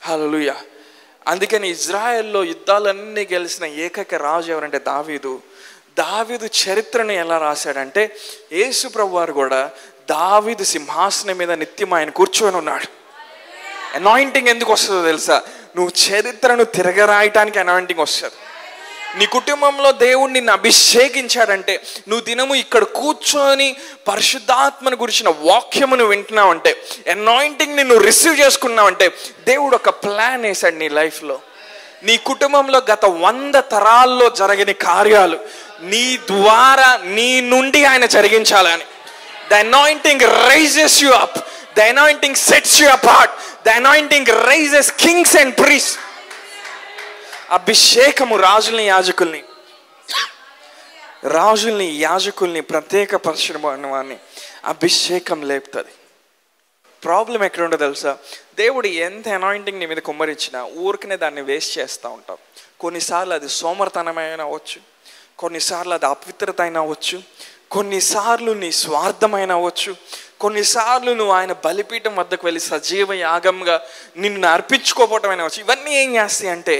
హల్లెలూయా. అందుకని ఇజ్రాయెల్లో యుద్ధాలన్నీ గెలిచిన ఏకైక రాజు ఎవరంటే దావీదు. దావీదు చరిత్రను ఎలా రాశాడంటే, యేసు ప్రభు వారు కూడా దావీదు సింహాసనం మీద నిత్యం ఆయన కూర్చొని ఉన్నాడు. అనాయింటింగ్ ఎందుకు వస్తుందో తెలుసా? నువ్వు చరిత్రను తిరగరాయటానికి అనాయింటింగ్ వస్తుంది. నీ కుటుంబంలో దేవుడు నిన్ను అభిషేకించాడంటే, నువ్వు దినము ఇక్కడ కూర్చొని పరిశుద్ధాత్మను గురించిన వాక్యమును వింటున్నావంటే, అనాయింటింగ్ని నువ్వు రిసీవ్ చేసుకున్నావంటే దేవుడు ఒక ప్లాన్ వేశాడు నీ లైఫ్లో. నీ కుటుంబంలో గత 100 తరాల్లో జరిగిన కార్యాలు నీ ద్వారా, నీ నుండి ఆయన జరిగించాలని. The anointing raises you up, the anointing sets you apart, the anointing raises kings and priests. అభిషేకము రాజుల్ని యాజకుల్ని ప్రత్యేకపరచడం వారిని అభిషేకం లేపుతుంది. ప్రాబ్లం ఎక్కడ ఉండదు తెలుసా? దేవుడు ఎంత అనాయింటింగ్ నీ మీద కుమ్మరించినా ఊరికనే దాన్ని వేస్ట్ చేస్తూ ఉంటాం. కొన్నిసార్లు అది సోమర్తనమైన అవ్వచ్చు, కొన్నిసార్లు అది అపవిత్రత అయినా అవ్వచ్చు, కొన్నిసార్లు నీ స్వార్థమైన అవ్వచ్చు, కొన్నిసార్లు నువ్వు ఆయన బలిపీఠం వద్దకు వెళ్ళి సజీవ యాగంగా నిన్ను అర్పించుకోపోవటం అయినా అవ్వచ్చు. ఇవన్నీ ఏం చేస్తాయి అంటే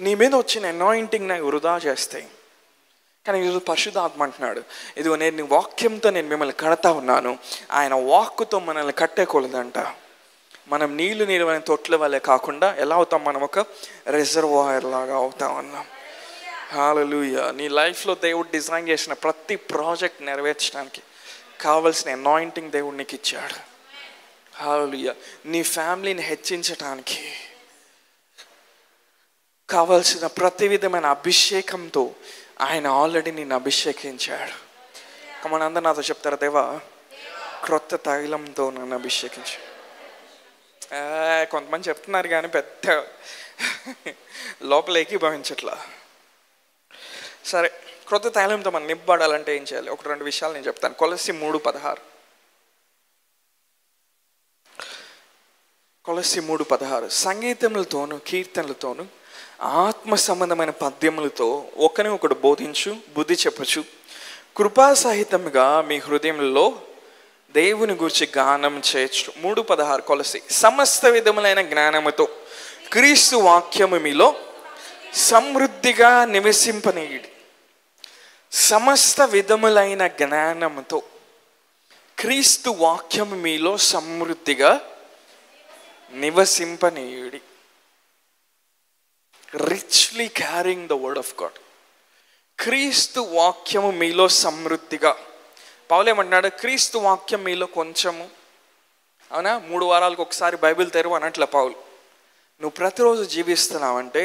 నీ మీద వచ్చిన అనాయింటింగ్ నాకు వృధా చేస్తాయి. కానీ ఈరోజు పరిశుద్ధాత్మ అంటున్నాడు, ఇదిగో నేను నీ వాక్యంతో నేను మిమ్మల్ని కడతా ఉన్నాను. ఆయన వాక్కుతో మనల్ని కట్టేకూడదంట. మనం నీళ్లు నిలవని తొట్ల వల్లే కాకుండా ఎలా అవుతాం? మనం ఒక రిజర్వాయర్ లాగా అవుతాం అన్నాం. హల్లెలూయా. నీ లైఫ్లో దేవుడు డిజైన్ చేసిన ప్రతి ప్రాజెక్ట్ నెరవేర్చడానికి కావలసిన అనాయింటింగ్ దేవుడు నీకు ఇచ్చాడు. హల్లెలూయా. నీ ఫ్యామిలీని హెచ్చించటానికి కావలసిన ప్రతి విధమైన అభిషేకంతో ఆయన ఆల్రెడీ నిన్ను అభిషేకించాడు. మనందరూ నాతో చెప్తారా, దేవా క్రొత్త తైలంతో నన్ను అభిషేకించు. కొంతమంది చెప్తున్నారు కానీ పెద్ద లోపల ఏకీభవించట్లా. సరే, క్రొత్త తైలంతో మనం నింపబడాలంటే ఏం చేయాలి? ఒక 2 విషయాలు నేను చెప్తాను. కొలస్సీ 3:16. కొలస్సీ 3:16. సంగీతములతోను కీర్తనలతోను ఆత్మ సంబంధమైన పద్యములతో ఒకడు బోధించు, బుద్ధి చెప్పచ్చు, కృపాసహితముగా మీ హృదయంలో దేవుని గురించి గానం చేయొచ్చు. 3:16 కొలస్సీ. సమస్త విధములైన జ్ఞానముతో క్రీస్తు వాక్యము మీలో సమృద్ధిగా నివసింపనీయుడి. సమస్త విధములైన జ్ఞానముతో క్రీస్తు వాక్యము మీలో సమృద్ధిగా నివసింపనీయుడి. Richly carrying the word of God. క్రీస్తు వాక్యము మీలో సమృద్ధిగా. పౌలు ఏమంటున్నాడు? క్రీస్తు వాక్యం మీలో కొంచెము. అవునా? 3 వారాలకు ఒకసారి బైబిల్ తెరువు అనట్లే పౌలు. నువ్వు ప్రతిరోజు జీవిస్తున్నావంటే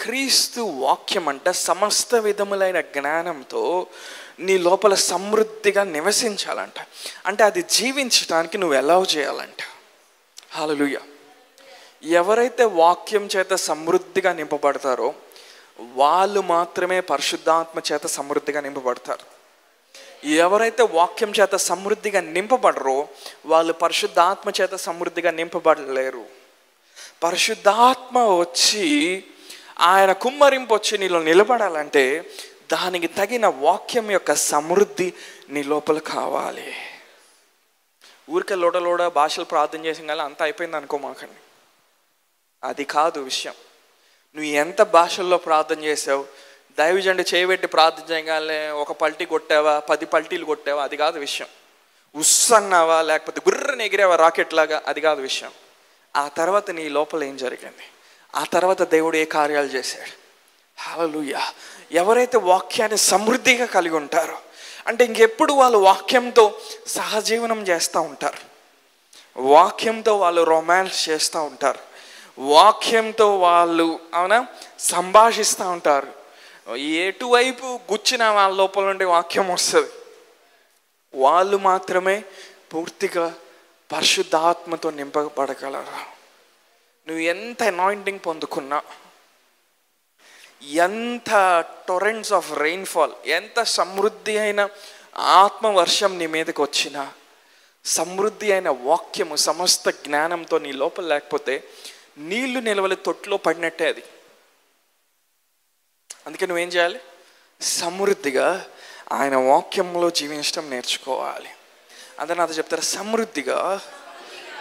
క్రీస్తు వాక్యం అంట సమస్త విధములైన జ్ఞానంతో నీ లోపల సమృద్ధిగా నివసించాలంట. అంటే అది జీవించడానికి నువ్వు అలౌ చేయాలంట. హల్లెలూయా. ఎవరైతే వాక్యం చేత సమృద్ధిగా నింపబడతారో వాళ్ళు మాత్రమే పరిశుద్ధాత్మ చేత సమృద్ధిగా నింపబడతారు. ఎవరైతే వాక్యం చేత సమృద్ధిగా నింపబడరో వాళ్ళు పరిశుద్ధాత్మ చేత సమృద్ధిగా నింపబడలేరు. పరిశుద్ధాత్మ వచ్చి ఆయన కుమ్మరింపు వచ్చి నీలో నిలబడాలంటే దానికి తగిన వాక్యం యొక్క సమృద్ధి నీ లోపల కావాలి. ఊరికే లోడలోడ భాషలు ప్రార్థన చేసిన కానీ అంతా అయిపోయింది అనుకోమాకండి. అది కాదు విషయం. నువ్వు ఎంత భాషల్లో ప్రార్థన చేసావు, దైవజనుడు చేయబెట్టి ప్రార్థన చేయగానే ఒక పల్టీ కొట్టావా, 10 పల్టీలు కొట్టావా, అది కాదు విషయం. ఉస్సన్నావా లేకపోతే గుర్రని ఎగిరావా రాకెట్ లాగా, అది కాదు విషయం. ఆ తర్వాత నీ లోపల ఏం జరిగింది, ఆ తర్వాత దేవుడు ఏ కార్యాలు చేశాడు. హల్లెలూయా. ఎవరైతే వాక్యాన్ని సమృద్ధిగా కలిగి ఉంటారో అంటే ఇంకెప్పుడు వాళ్ళు వాక్యంతో సహజీవనం చేస్తూ ఉంటారు, వాక్యంతో వాళ్ళు రొమాన్స్ చేస్తూ ఉంటారు, వాక్యంతో వాళ్ళు అవునా సంభాషిస్తూ ఉంటారు. ఎటువైపు గుచ్చిన వాళ్ళ లోపల నుండి వాక్యం వస్తుంది. వాళ్ళు మాత్రమే పూర్తిగా పరిశుద్ధాత్మతో నింపబడగలరు. నువ్వు ఎంత అనాయింటింగ్ పొందుకున్నా, ఎంత టొరెంట్స్ ఆఫ్ రెయిన్ఫాల్, ఎంత సమృద్ధి అయిన ఆత్మవర్షం నీ మీదకి వచ్చినా, సమృద్ధి అయిన వాక్యము సమస్త జ్ఞానంతో నీ లోపల లేకపోతే నీళ్లు నిలవలి తొట్టులో పడినట్టే అది. అందుకే నువ్వేం చేయాలి? సమృద్ధిగా ఆయన వాక్యంలో జీవించడం నేర్చుకోవాలి. అందరూ నాతో చెప్తారు, సమృద్ధిగా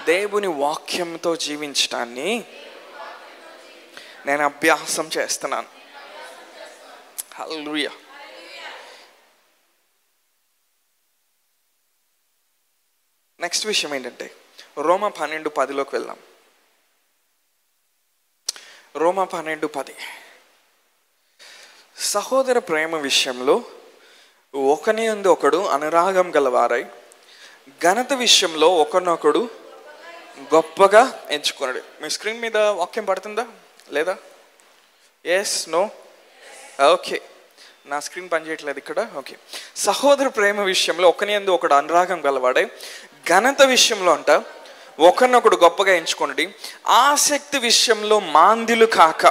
దేవుని వాక్యంతో జీవించడాన్ని నేను అభ్యాసం చేస్తున్నాను. హల్లెలూయా. నెక్స్ట్ విషయం ఏంటంటే రోమా 12:10లోకి వెళ్దాం. రోమా 12:10. సహోదర ప్రేమ విషయంలో ఒకని యందు ఒకడు అనురాగం గలవారై ఘనత విషయంలో ఒకరినొకడు గొప్పగా ఎంచుకున్నాడు. మీ స్క్రీన్ మీద వాక్యం పడుతుందా లేదా? Yes, no? ఓకే, నా స్క్రీన్ పనిచేయట్లేదు ఇక్కడ. ఓకే. సహోదర ప్రేమ విషయంలో ఒకని యందు ఒకడు అనురాగం గలవాడై ఘనత విషయంలో అంట ఒకరినొకడు గొప్పగా ఎంచుకున్నాడు. ఆసక్తి విషయంలో మాంద్యులు కాక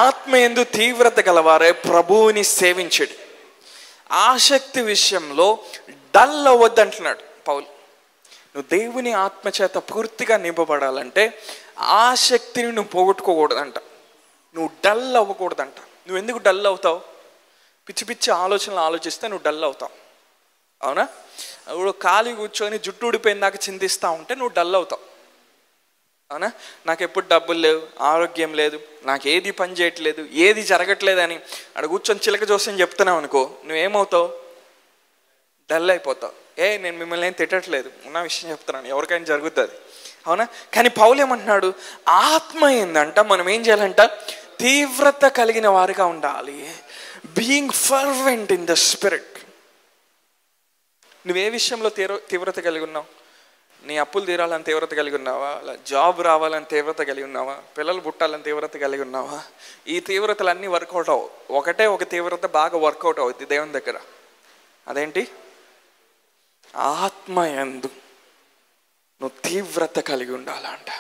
ఆత్మ యందు తీవ్రత గలవారే ప్రభువుని సేవించడు. ఆసక్తి విషయంలో డల్ అవ్వద్దంటున్నాడు పౌలు. నువ్వు దేవుని ఆత్మచేత పూర్తిగా నింపబడాలంటే ఆసక్తిని నువ్వు పోగొట్టుకోకూడదంట, నువ్వు డల్ అవ్వకూడదంట. నువ్వు ఎందుకు డల్ అవుతావు? పిచ్చి పిచ్చి ఆలోచనలు ఆలోచిస్తే నువ్వు డల్ అవుతావు. అవునా? ఇప్పుడు ఖాళీ కూర్చొని జుట్టు ఊడిపోయిందాక చింతిస్తూ ఉంటే నువ్వు డల్ అవుతావు. అవునా? నాకు ఎప్పుడు డబ్బులు లేవు, ఆరోగ్యం లేదు, నాకు ఏది పని చేయట్లేదు, ఏది జరగట్లేదని అక్కడ కూర్చొని చిలక జోస్యం చెప్తున్నావు అనుకో, నువ్వేమవుతావు? డల్ అయిపోతావు. నేను మిమ్మల్ని ఏం తిట్టట్లేదు, ఉన్న విషయం చెప్తున్నాను, ఎవరికైనా జరుగుతుంది. అవునా? కానీ పౌలు ఏమంటున్నాడు? ఆత్మ ఏందంట మనం ఏం చేయాలంట? తీవ్రత కలిగిన వారిగా ఉండాలి. Being fervent in the spirit. నువ్వే విషయంలో తీవ్రత కలిగి ఉన్నావు? నీ అప్పులు తీరాలని తీవ్రత కలిగి ఉన్నావా? జాబ్ రావాలని తీవ్రత కలిగి ఉన్నావా? పిల్లలు పుట్టాలని తీవ్రత కలిగి ఉన్నావా? ఈ తీవ్రతలన్నీ వర్కౌట్ అవ్వవు. ఒకటే ఒక తీవ్రత బాగా వర్కౌట్ అవుద్ది దేవుని దగ్గర. అదేంటి? ఆత్మయందు నువ్వు తీవ్రత కలిగి ఉండాలంట.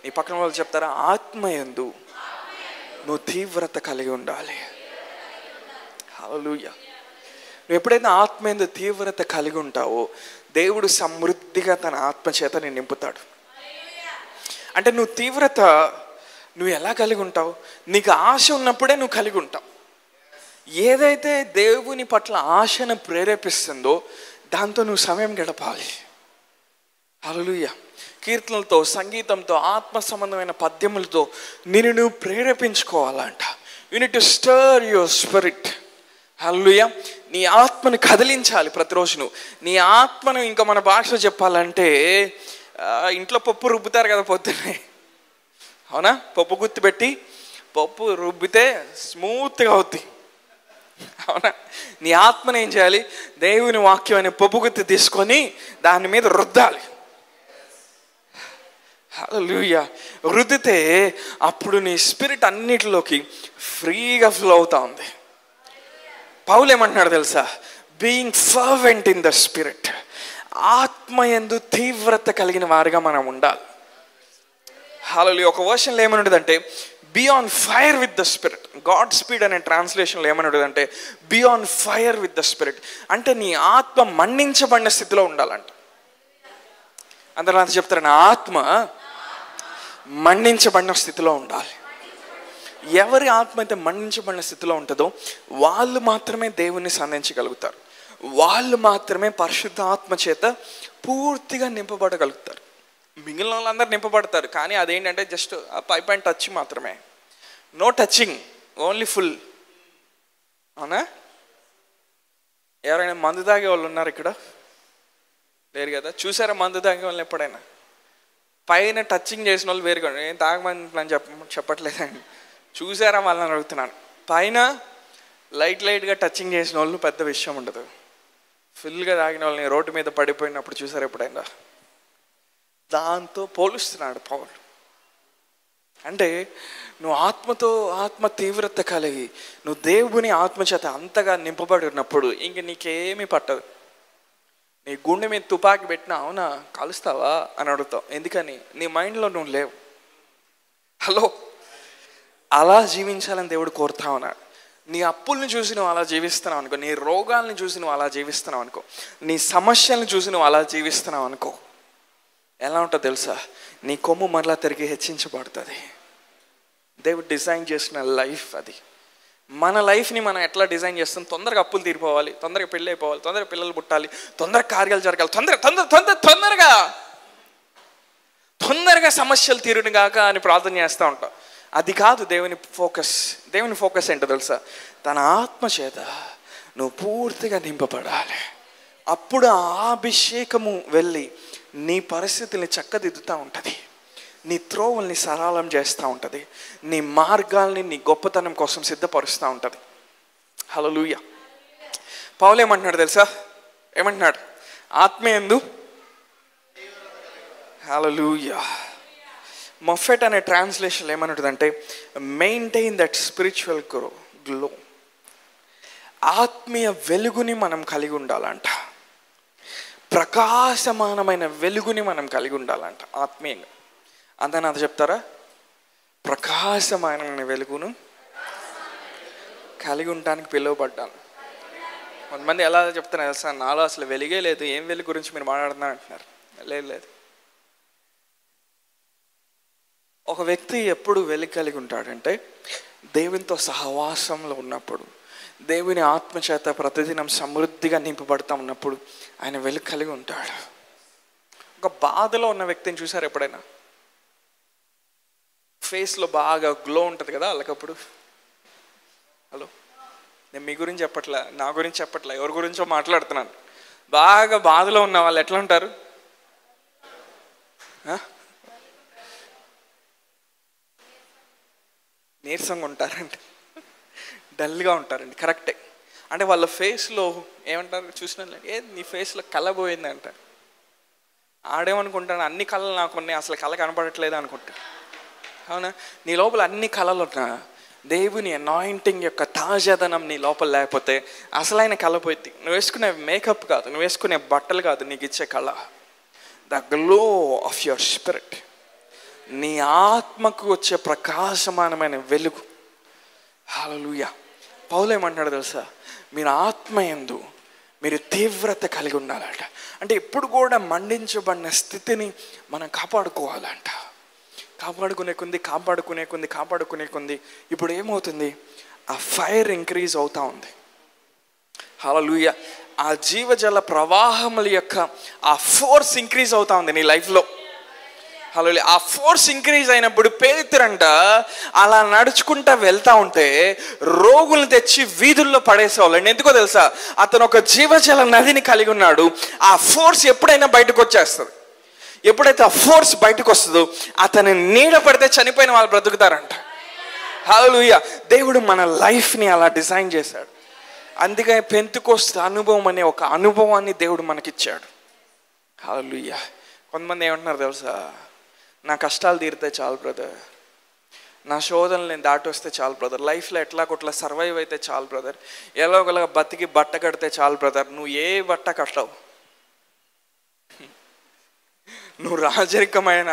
నీ పక్కన వాళ్ళు చెప్తారా? ఆత్మయందు నువ్వు తీవ్రత కలిగి ఉండాలి. హల్లెలూయా. నువ్వు ఎప్పుడైతే ఆత్మయందు తీవ్రత కలిగి ఉంటావో దేవుడు సమృద్ధిగా తన ఆత్మ చేత నేను నింపుతాడు. అంటే నువ్వు తీవ్రత నువ్వు ఎలా కలిగి ఉంటావు? నీకు ఆశ ఉన్నప్పుడే నువ్వు కలిగి ఉంటావు. ఏదైతే దేవుని పట్ల ఆశను ప్రేరేపిస్తుందో దాంతో నువ్వు సమయం గడపాలి. హల్లెలూయా. కీర్తనలతో, సంగీతంతో, ఆత్మ సంబంధమైన పద్యములతో నిన్ను నువ్వు ప్రేరేపించుకోవాలంట. You need to stir your spirit. Hallelujah. నీ ఆత్మను కదిలించాలి ప్రతిరోజు నువ్వు. నీ ఆత్మను ఇంకా మన భాషలో చెప్పాలంటే ఇంట్లో పప్పు రుబ్బుతారు కదా పొద్దున్నే, అవునా? పప్పు గుత్తి పెట్టి పప్పు రుబ్బితే స్మూత్గా అవుద్ది, అవునా? నీ ఆత్మను ఏం చేయాలి? దేవుని వాక్యం అనే పప్పు గుత్తి తీసుకొని దాని మీద రుద్దాలి. హల్లెలూయా. రుద్దితే అప్పుడు నీ స్పిరిట్ అన్నిటిలోకి ఫ్రీగా ఫ్లో అవుతా ఉంది. పౌలు ఏమంటున్నాడు తెలుసా? Being fervent in the spirit. ఆత్మయందు తీవ్రత కలిగిన వారిగా మనం ఉండాలి. హల్లెలూయా. ఒక వర్షన్లో ఏమని ఉంటుందంటే be on fire with the spirit. God speed అనే ట్రాన్స్లేషన్లో ఏమని ఉంటుందంటే be on fire with the spirit. అంటే నీ ఆత్మ మన్నించబడిన స్థితిలో ఉండాలంట. అందరూ అంత చెప్తారు, నా ఆత్మ మన్నించబడిన స్థితిలో ఉండాలి. ఎవరి ఆత్మ అయితే మన్నించబడిన స్థితిలో ఉంటుందో వాళ్ళు మాత్రమే దేవుణ్ణి సంధించగలుగుతారు. వాళ్ళు మాత్రమే పరిశుద్ధ ఆత్మ చేత పూర్తిగా నింపబడగలుగుతారు. మిగిలిన వాళ్ళందరూ నింపబడతారు, కానీ అదేంటంటే జస్ట్ ఆ పైప్ అండ్ టచ్ మాత్రమే. No touching, only full. అవునా? ఎవరైనా మందు తాగే వాళ్ళు ఉన్నారు ఇక్కడ? లేరు కదా? చూసారా మందు తాగే వాళ్ళని ఎప్పుడైనా? పైన టచింగ్ చేసిన వాళ్ళు వేరుగా, నేను తాగమని చెప్పట్లేదండి, చూసారా వాళ్ళని అడుగుతున్నాను. పైన లైట్గా టచింగ్ చేసిన వాళ్ళు పెద్ద విషయం ఉండదు. ఫుల్గా తాగిన వాళ్ళని రోడ్డు మీద పడిపోయినప్పుడు చూసారు ఎప్పుడైనా? దాంతో పోలుస్తున్నాడు పౌలు. అంటే నువ్వు ఆత్మతో, ఆత్మ తీవ్రత కలిగి నువ్వు దేవుని ఆత్మ చేత అంతగా నింపబడి ఉన్నప్పుడు ఇంక నీకేమీ పట్టదు. నీ గుండె మీద తుపాకి పెట్టినా అవునా కలుస్తావా అని అడుగుతావు. ఎందుకని? నీ మైండ్లో నువ్వు లేవు. హలో, అలా జీవించాలని దేవుడు కోరుతా ఉన్నాడు. నీ అప్పుల్ని చూసి నువ్వు అలా జీవిస్తున్నావు అనుకో, నీ రోగాల్ని చూసి నువ్వు అలా జీవిస్తున్నావు అనుకో, నీ సమస్యలను చూసి నువ్వు అలా జీవిస్తున్నావు అనుకో, ఎలా ఉంటుందో తెలుసా? నీ కొమ్ము మరలా తిరిగి హెచ్చించబడుతుంది. దేవుడు డిజైన్ చేసిన లైఫ్ అది. మన లైఫ్ని మనం ఎట్లా డిజైన్ చేస్తాం? తొందరగా అప్పులు తీరిపోవాలి, తొందరగా పెళ్ళి అయిపోవాలి, తొందరగా పిల్లలు పుట్టాలి, తొందరగా కార్యాలు జరగాలి, తొందరగా సమస్యలు తీరును గాక అని ప్రార్థన చేస్తూ ఉంటాం. అది కాదు దేవుని ఫోకస్. దేవుని ఫోకస్ ఏంటో తెలుసా? తన ఆత్మ చేత నువ్వు పూర్తిగా నింపబడాలి. అప్పుడు ఆ అభిషేకము వెళ్ళి నీ పరిస్థితుల్ని చక్కదిద్దుతూ ఉంటుంది, నీ త్రోవల్ని సరళం చేస్తూ ఉంటుంది, నీ మార్గాల్ని నీ గొప్పతనం కోసం సిద్ధపరుస్తూ ఉంటుంది. హల్లెలూయా. పౌలు ఏమంటున్నాడు తెలుసా? ఏమంటున్నాడు? ఆత్మయందు. హల్లెలూయా. మొఫెట్ అనే ట్రాన్స్లేషన్ ఏమంటుందంటే మెయింటైన్ దట్ స్పిరిచువల్ గ్లో. ఆత్మీయ వెలుగుని మనం కలిగి ఉండాలంట. ప్రకాశమానమైన వెలుగుని మనం కలిగి ఉండాలంట ఆత్మీయంగా. అంతా నాతో చెప్తారా? ప్రకాశమానమైన వెలుగును కలిగి ఉండటానికి పిలువబడ్డాను. కొంతమంది ఎలా చెప్తున్నారు తెలుసా? నాలో అసలు వెలుగే లేదు, ఏం వెలుగు గురించి మీరు మాట్లాడుతున్నారు అంటున్నారు. లేదు. ఒక వ్యక్తి ఎప్పుడు వెలుగు కలిగి ఉంటాడంటే దేవునితో సహవాసంలో ఉన్నప్పుడు, దేవుని ఆత్మచేత ప్రతిదినం సమృద్ధిగా నింపబడతా ఉన్నప్పుడు ఆయన వెలుగు కలిగి ఉంటాడు. ఒక బాధలో ఉన్న వ్యక్తిని చూసారు ఎప్పుడైనా? ఫేస్లో బాగా గ్లో ఉంటుంది కదా వాళ్ళకప్పుడు. హలో, నేను మీ గురించి చెప్పట్లే, నా గురించి చెప్పట్లే, ఎవరి గురించో మాట్లాడుతున్నాను. బాగా బాధలో ఉన్న వాళ్ళు ఎట్లా ఉంటారు? నీరసంగా ఉంటారండి, డల్గా ఉంటారండి. కరెక్టే. అంటే వాళ్ళ ఫేస్లో ఏమంటారు చూసిన, నీ ఫేస్లో కళ పోయింది అంటారు. ఆడేమనుకుంటాను, అన్ని కళలు నాకు ఉన్నాయి, అసలు కళ కనపడట్లేదు అనుకుంటా. అవునా? నీ లోపల అన్ని కళలు ఉన్నా దేవుని అనాయింటింగ్ యొక్క తాజాదనం నీ లోపల లేకపోతే అసలైన కళ పోయింది. నువ్వు వేసుకునే మేకప్ కాదు, నువ్వు వేసుకునే బట్టలు కాదు నీకు ఇచ్చే కళ. The glow of your spirit, నీ ఆత్మకు వచ్చే ప్రకాశమానమైన వెలుగు. హల్లెలూయా. పౌలు ఏమంటాడు తెలుసా? మీరు ఆత్మయందు మీరు తీవ్రత కలిగి ఉండాలంట. అంటే ఎప్పుడు కూడా మండించబడిన స్థితిని మనం కాపాడుకోవాలంట. కాపాడుకునే కొంది ఇప్పుడు ఏమవుతుంది? ఆ ఫైర్ ఇంక్రీజ్ అవుతూ ఉంది. హల్లెలూయా. ఆ జీవజల ప్రవాహముల యొక్క ఆ ఫోర్స్ ఇంక్రీజ్ అవుతూ ఉంది నీ లైఫ్లో. హల్లెలూయా. ఆ ఫోర్స్ ఇంక్రీజ్ అయినప్పుడు పేతురంట అలా నడుచుకుంటా వెళ్తా ఉంటే రోగులను తెచ్చి వీధుల్లో పడేసేవాళ్ళండి. ఎందుకో తెలుసా? అతను ఒక జీవజల నదిని కలిగి ఉన్నాడు. ఆ ఫోర్స్ ఎప్పుడైనా బయటకు వచ్చేస్తుంది. ఎప్పుడైతే ఆ ఫోర్స్ బయటకు వస్తుందో అతని నీడ పడితే చనిపోయిన వాళ్ళు బ్రతుకుతారంట. హల్లెలూయా. దేవుడు మన లైఫ్ని అలా డిజైన్ చేశాడు. అందుకే పెంతెకోస్తు అనుభవం అనే ఒక అనుభవాన్ని దేవుడు మనకిచ్చాడు. హల్లెలూయా. కొంతమంది ఏమంటున్నారు తెలుసా? నా కష్టాలు తీరితే చాలు బ్రదర్, నా శోధనలు నేను దాటి వస్తే చాలు బ్రదర్, లైఫ్లో ఎట్లా కొట్లా సర్వైవ్ అయితే చాలు బ్రదర్, ఎలాగోలాగా బతికి బట్ట కడితే చాలు బ్రదర్. నువ్వు ఏ బట్ట కట్టవు, నువ్వు రాజరికమైన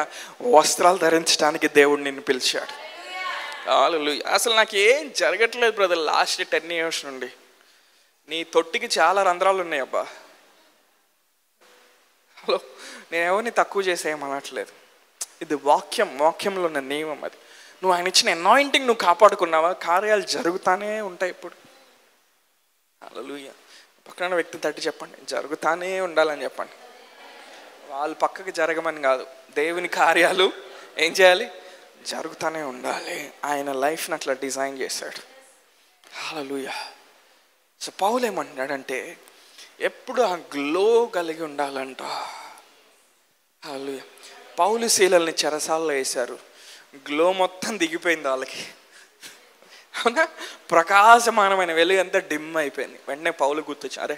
వస్త్రాలు ధరించడానికి దేవుడు నిన్ను పిలిచాడు. హల్లెలూయా. అసలు నాకు ఏం జరగట్లేదు బ్రదర్ లాస్ట్ 10 years నుండి. నీ తొట్టికి చాలా రంధ్రాలు ఉన్నాయి అబ్బా. హలో, నేను ఎవరిని తక్కువ చేసేయమనట్లేదు. ఇది వాక్యంలో ఉన్న నియమం. అది నువ్వు ఆయన ఇచ్చిన అనాయింటింగ్ నువ్వు కాపాడుకున్నావా, కార్యాలు జరుగుతానే ఉంటాయి. ఇప్పుడు హల్లెలూయా. పక్కన వ్యక్తి తట్టి చెప్పండి, జరుగుతానే ఉండాలని చెప్పండి. వాళ్ళు పక్కకి జరగమని కాదు, దేవుని కార్యాలు ఏం చేయాలి? జరుగుతూనే ఉండాలి. ఆయన లైఫ్ని అట్లా డిజైన్ చేశాడు. హల్లెలూయా. సో పౌలు ఏమంటున్నాడంటే ఎప్పుడు ఆ గ్లో కలిగి ఉండాలంట. హల్లెలూయా. పౌలు శీలల్ని చెరసాల్లో వేశారు, గ్లో మొత్తం దిగిపోయింది వాళ్ళకి. అవునా? ప్రకాశమానమైన వెలుగు అంతా డిమ్ అయిపోయింది. వెంటనే పౌలు గుర్తొచ్చి, అరే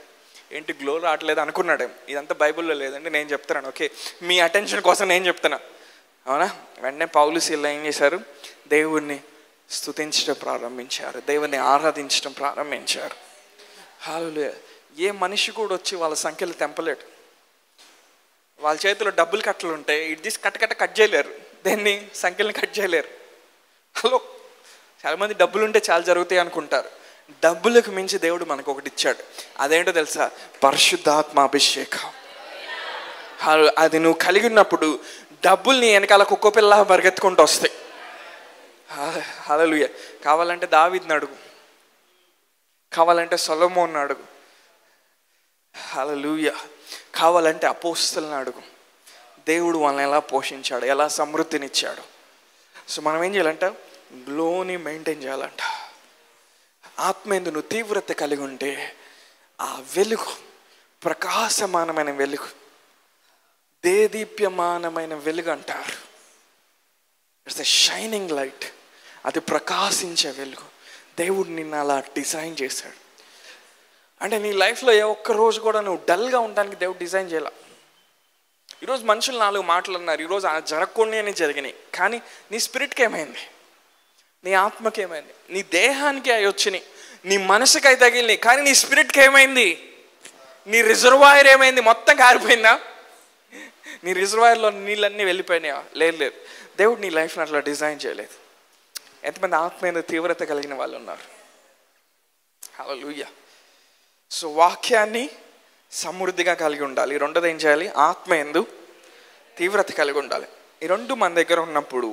ఏంటి గ్లో రావట్లేదు అనుకున్నాడే, ఇదంతా బైబిల్లో లేదండి, నేను చెప్తున్నాను, ఓకే మీ అటెన్షన్ కోసం నేను చెప్తున్నా. అవునా? వెంటనే పౌలు శీల ఏం చేశారు? దేవుణ్ణి స్తుతించడం ప్రారంభించారు, దేవుణ్ణి ఆరాధించడం ప్రారంభించారు. హల్లెలూయా. ఏ మనిషి కూడా వచ్చి వాళ్ళ సంఖ్యలు తెంపలేడు. వాళ్ళ చేతిలో డబ్బులు కట్టలు ఉంటాయి, ఇటు తీసి కట్ చేయలేరు, దేన్ని సంఖ్యలను కట్ చేయలేరు. హలో, చాలామంది డబ్బులు ఉంటే చాలా జరుగుతాయి అనుకుంటారు. డబ్బులకు మించి దేవుడు మనకు ఒకటి ఇచ్చాడు. అదేంటో తెలుసా? పరిశుద్ధాత్మ అభిషేకం. అది నువ్వు కలిగి ఉన్నప్పుడు డబ్బుల్ని వెనకాల కుక్క పిల్ల పరిగెత్తుకుంటూ వస్తాయి. హల్లెలూయా. కావాలంటే దావీదుని అడుగు, కావాలంటే సొలొమోన్ని అడుగు, హల్లెలూయా, కావాలంటే అపోస్తలుని అడుగు. దేవుడు వాళ్ళని ఎలా పోషించాడు, ఎలా సమృద్ధినిచ్చాడు. సో మనం ఏం చేయాలంట? గ్లోని మెయింటైన్ చేయాలంట. ఆత్మేందు నువ్వు తీవ్రత కలిగి ఉంటే ఆ వెలుగు, ప్రకాశమానమైన వెలుగు, దేదీప్యమానమైన వెలుగు అంటారు. It's a shining light. అది ప్రకాశించే వెలుగు. దేవుడు నిన్ను అలా డిజైన్ చేశాడు. అంటే నీ లైఫ్లో ఏ ఒక్క రోజు కూడా నువ్వు డల్గా ఉండడానికి దేవుడు డిజైన్ చేయాల. ఈరోజు మనుషులు 4 మాటలు అన్నారు, ఈరోజు జరగకుండా అని జరిగినాయి. కానీ నీ స్పిరిట్కి ఏమైంది? నీ ఆత్మకి ఏమైంది? నీ దేహానికి అవి వచ్చినాయి, నీ మనసుకి అవి తగిలినాయి. కానీ నీ స్పిరిట్కి ఏమైంది? నీ రిజర్వాయర్ ఏమైంది? మొత్తం కారిపోయిందా? నీ రిజర్వాయర్లో నీళ్ళన్నీ వెళ్ళిపోయినాయా? లేదు. దేవుడు నీ లైఫ్ని అట్లా డిజైన్ చేయలేదు. ఎంతమంది ఆత్మీయ తీవ్రత కలిగిన వాళ్ళు ఉన్నారు? హల్లెలూయా. సో వాక్యాన్ని సమృద్ధిగా కలిగి ఉండాలి. రెండోది ఏం చేయాలి? ఆత్మయందు తీవ్రత కలిగి ఉండాలి. ఈ రెండు మన దగ్గర ఉన్నప్పుడు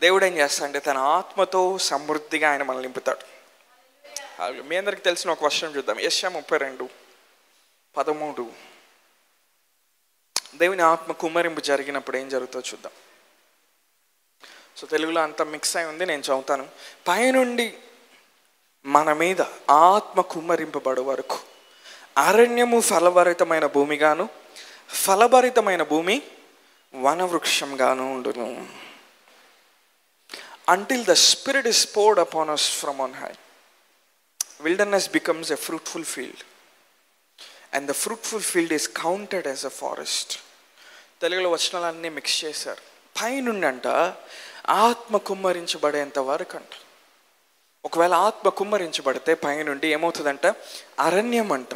దేవుడు ఏం చేస్తాడంటే తన ఆత్మతో సమృద్ధిగా ఆయన మనల్ని నింపుతాడు. మీ అందరికి తెలిసిన ఒక వర్షం చూద్దాం. యెషయా 32:13. దేవుని ఆత్మ కుమ్మరింపు జరిగినప్పుడు ఏం జరుగుతుందో చూద్దాం. సో తెలుగులో అంతా మిక్స్ అయి ఉంది, నేను చదువుతాను. పైనుండి మన మీద ఆత్మ కుమ్మరింపబడు వరకు అరణ్యము ఫలభరితమైన భూమిగాను, ఫలభరితమైన భూమి వనవృక్షంగాను ఉండును. Until the Spirit is poured upon us from on high, wilderness becomes a fruitful field, and the fruitful field is counted as a forest. తెలుగులో వచనాలన్నీ మిక్స్ చేశారు. పైనుండి అంట ఆత్మ కుమ్మరించబడేంత వరకు అంట. ఒకవేళ ఆత్మ కుమ్మరించబడితే పైనుండి ఏమవుతుందంట, అరణ్యం అంట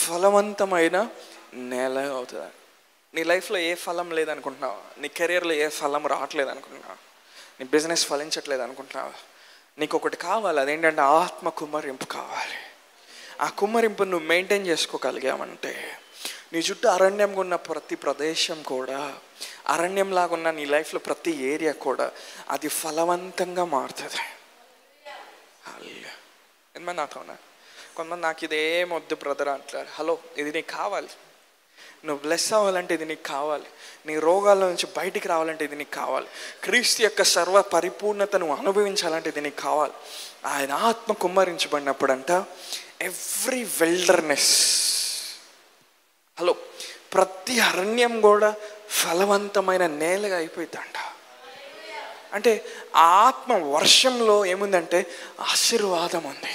ఫలవంతమైన నేల అవుతుంది. నీ లైఫ్లో ఏ ఫలం లేదనుకుంటున్నావు, నీ కెరియర్లో ఏ ఫలం రావట్లేదు అనుకుంటున్నావు, నీ బిజినెస్ ఫలించట్లేదు అనుకుంటున్నావు, నీకు ఒకటి కావాలి. అదేంటంటే ఆత్మ కుమ్మరింపు కావాలి. ఆ కుమ్మరింపు నువ్వు మెయింటైన్ చేసుకోగలిగామంటే నీ చుట్టూ అరణ్యంగా ఉన్న ప్రతి ప్రదేశం కూడా, అరణ్యంలాగా ఉన్న నీ లైఫ్లో ప్రతి ఏరియా కూడా అది ఫలవంతంగా మారుతుంది. ఏమన్నా నాతోనా కొంతమంది నాకు ఇదేం వద్దు బ్రదర్ అంటారు. హలో, ఇది నీకు కావాలి. నువ్వు బ్లెస్ అవ్వాలంటే ఇది నీకు కావాలి. నీ రోగాల నుంచి బయటికి రావాలంటే ఇది నీకు కావాలి. క్రీస్తు యొక్క సర్వ పరిపూర్ణతను అనుభవించాలంటే ఇది నీకు కావాలి. ఆయన ఆత్మ కుమ్మరించబడినప్పుడు అంట ఎవ్రీ విల్డర్నెస్, హలో, ప్రతి అరణ్యం కూడా ఫలవంతమైన నేలగా అయిపోయిందంట. అంటే ఆత్మ వర్షంలో ఏముందంటే ఆశీర్వాదం ఉంది.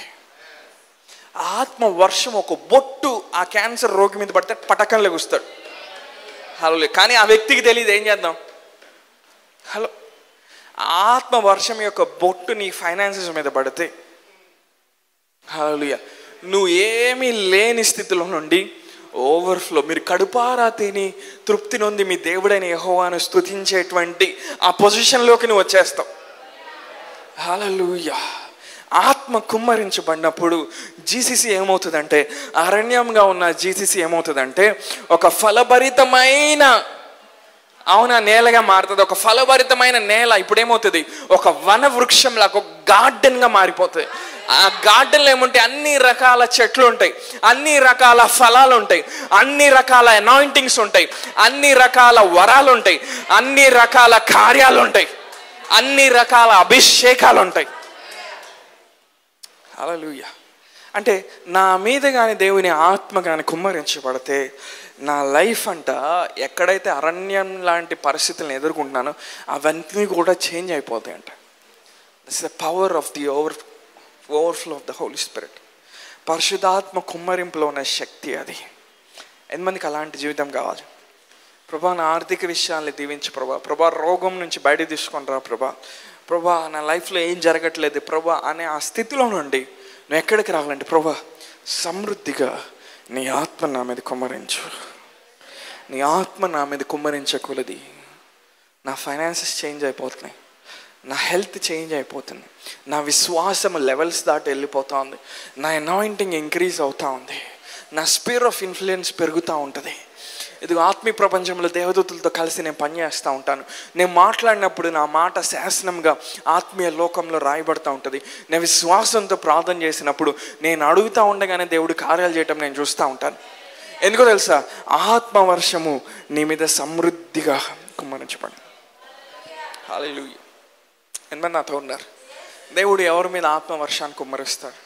ఆత్మ వర్షం ఒక బొట్టు ఆ క్యాన్సర్ రోగి మీద పడితే పటకం లెగుస్తాడు. హలో, కానీ ఆ వ్యక్తికి తెలియదు ఏం చేద్దాం. హలో, ఆత్మ వర్షం యొక్క బొట్టు నీ ఫైనాన్సెస్ మీద పడితే, హల్లెలూయా, నువ్వు ఏమీ లేని స్థితిలో నుండి ఓవర్ఫ్లో, మీరు కడుపారా తిని తృప్తి నొంది మీ దేవుడైన యెహోవాను స్తుతించేటువంటి ఆ పొజిషన్లోకి నువ్వు వచ్చేస్తావు. హల్లెలూయా. ఆత్మ కుమ్మరించబడినప్పుడు జీసీసీ ఏమవుతుందంటే, అరణ్యంగా ఉన్న జీసీసీ ఏమవుతుందంటే ఒక ఫలభరితమైన నేలగా మారుతుంది. ఒక ఫలభరితమైన నేల ఇప్పుడు ఏమవుతుంది, ఒక వన వృక్షంలా, ఒక గార్డెన్గా మారిపోతుంది. ఆ గార్డెన్లో ఏముంటాయి, అన్ని రకాల చెట్లు ఉంటాయి, అన్ని రకాల ఫలాలు ఉంటాయి, అన్ని రకాల అనాయింటింగ్స్ ఉంటాయి, అన్ని రకాల వరాలు ఉంటాయి, అన్ని రకాల కార్యాలు ఉంటాయి, అన్ని రకాల అభిషేకాలు ఉంటాయి. హల్లెలూయా. అంటే నా మీద కానీ దేవుని ఆత్మ కానీ కుమ్మరించబడితే నా లైఫ్ అంట ఎక్కడైతే అరణ్యం లాంటి పరిస్థితులను ఎదుర్కొంటున్నానో అవన్నీ కూడా చేంజ్ అయిపోతాయి అంట. This is the power of the overflow of the Holy Spirit. పరిశుద్ధాత్మ కుమ్మరింపులో ఉన్న శక్తి అది. ఎంతమందికి అలాంటి జీవితం కావాలి? ప్రభా, నా ఆర్థిక విషయాన్ని దీవించి ప్రభా, రోగం నుంచి బయట తీసుకొని రా ప్రభా, నా లైఫ్లో ఏం జరగట్లేదు ప్రభా అనే ఆ స్థితిలో నుండి నువ్వు ఎక్కడికి రావాలంటే, ప్రభా సమృద్ధిగా నీ ఆత్మ నా మీద కుమ్మరించు. నీ ఆత్మ నా మీద కుమ్మరించకూడదు. నా ఫైనాన్సెస్ చేంజ్ అయిపోతున్నాయి, నా హెల్త్ చేంజ్ అయిపోతుంది, నా విశ్వాసం లెవెల్స్ దాటి వెళ్ళిపోతూ ఉంది, నా అనాయింటింగ్ ఇంక్రీజ్ అవుతూ ఉంది, నా స్పియర్ ఆఫ్ ఇన్ఫ్లుయెన్స్ పెరుగుతూ ఉంటుంది. ఇది ఆత్మీయ ప్రపంచంలో దేవదూతలతో కలిసి నేను పనిచేస్తూ ఉంటాను. నేను మాట్లాడినప్పుడు నా మాట శాసనంగా ఆత్మీయ లోకంలో రాయబడుతూ ఉంటుంది. నేను విశ్వాసంతో ప్రార్థన చేసినప్పుడు నేను అడుగుతూ ఉండగానే దేవుడు కార్యాలు చేయటం నేను చూస్తూ ఉంటాను. ఎందుకో తెలుసా, ఆత్మవర్షము నీ మీద సమృద్ధిగా కుమ్మరించబడి. హల్లెలూయా. ఎంతమంది నాతో ఉన్నారు? దేవుడు ఎవరి మీద ఆత్మవర్షాన్ని కుమ్మరిస్తాడు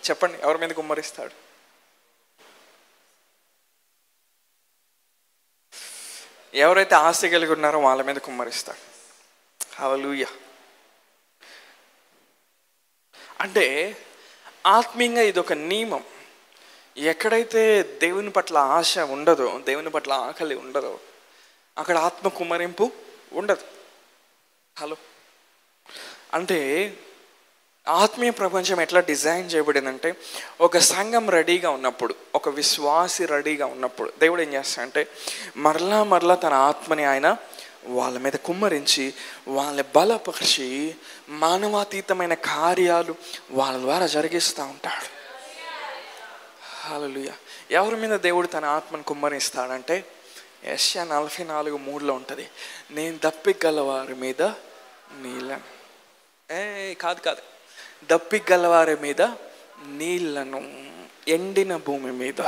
చెప్పండి? ఎవరి మీద కుమ్మరిస్తాడు? ఎవరైతే ఆశ కలిగి ఉన్నారో వాళ్ళ మీద కుమ్మరిస్తాడు. హల్లెలూయా. అంటే ఆత్మీయంగా ఇది ఒక నియమం. ఎక్కడైతే దేవుని పట్ల ఆశ ఉండదో, దేవుని పట్ల ఆకలి ఉండదో, అక్కడ ఆత్మ కుమ్మరింపు ఉండదు. హలో, అంటే ఆత్మీయ ప్రపంచం ఎట్లా డిజైన్ చేయబడిందంటే, ఒక సంఘం రెడీగా ఉన్నప్పుడు, ఒక విశ్వాసి రెడీగా ఉన్నప్పుడు దేవుడు ఏం చేస్తాడంటే మరలా తన ఆత్మని ఆయన వాళ్ళ మీద కుమ్మరించి వాళ్ళని బలపరిచి మానవాతీతమైన కార్యాలు వాళ్ళ ద్వారా జరిగిస్తూ ఉంటాడు. హల్లెలూయా. ఎవరి మీద దేవుడు తన ఆత్మను కుమ్మరిస్తాడంటే యెషయా 44:3 ఉంటుంది, నేను దప్పిగలవారి మీద నీళ్ళను, కాదు దప్పిగలవారి మీద నీళ్లను, ఎండిన భూమి మీద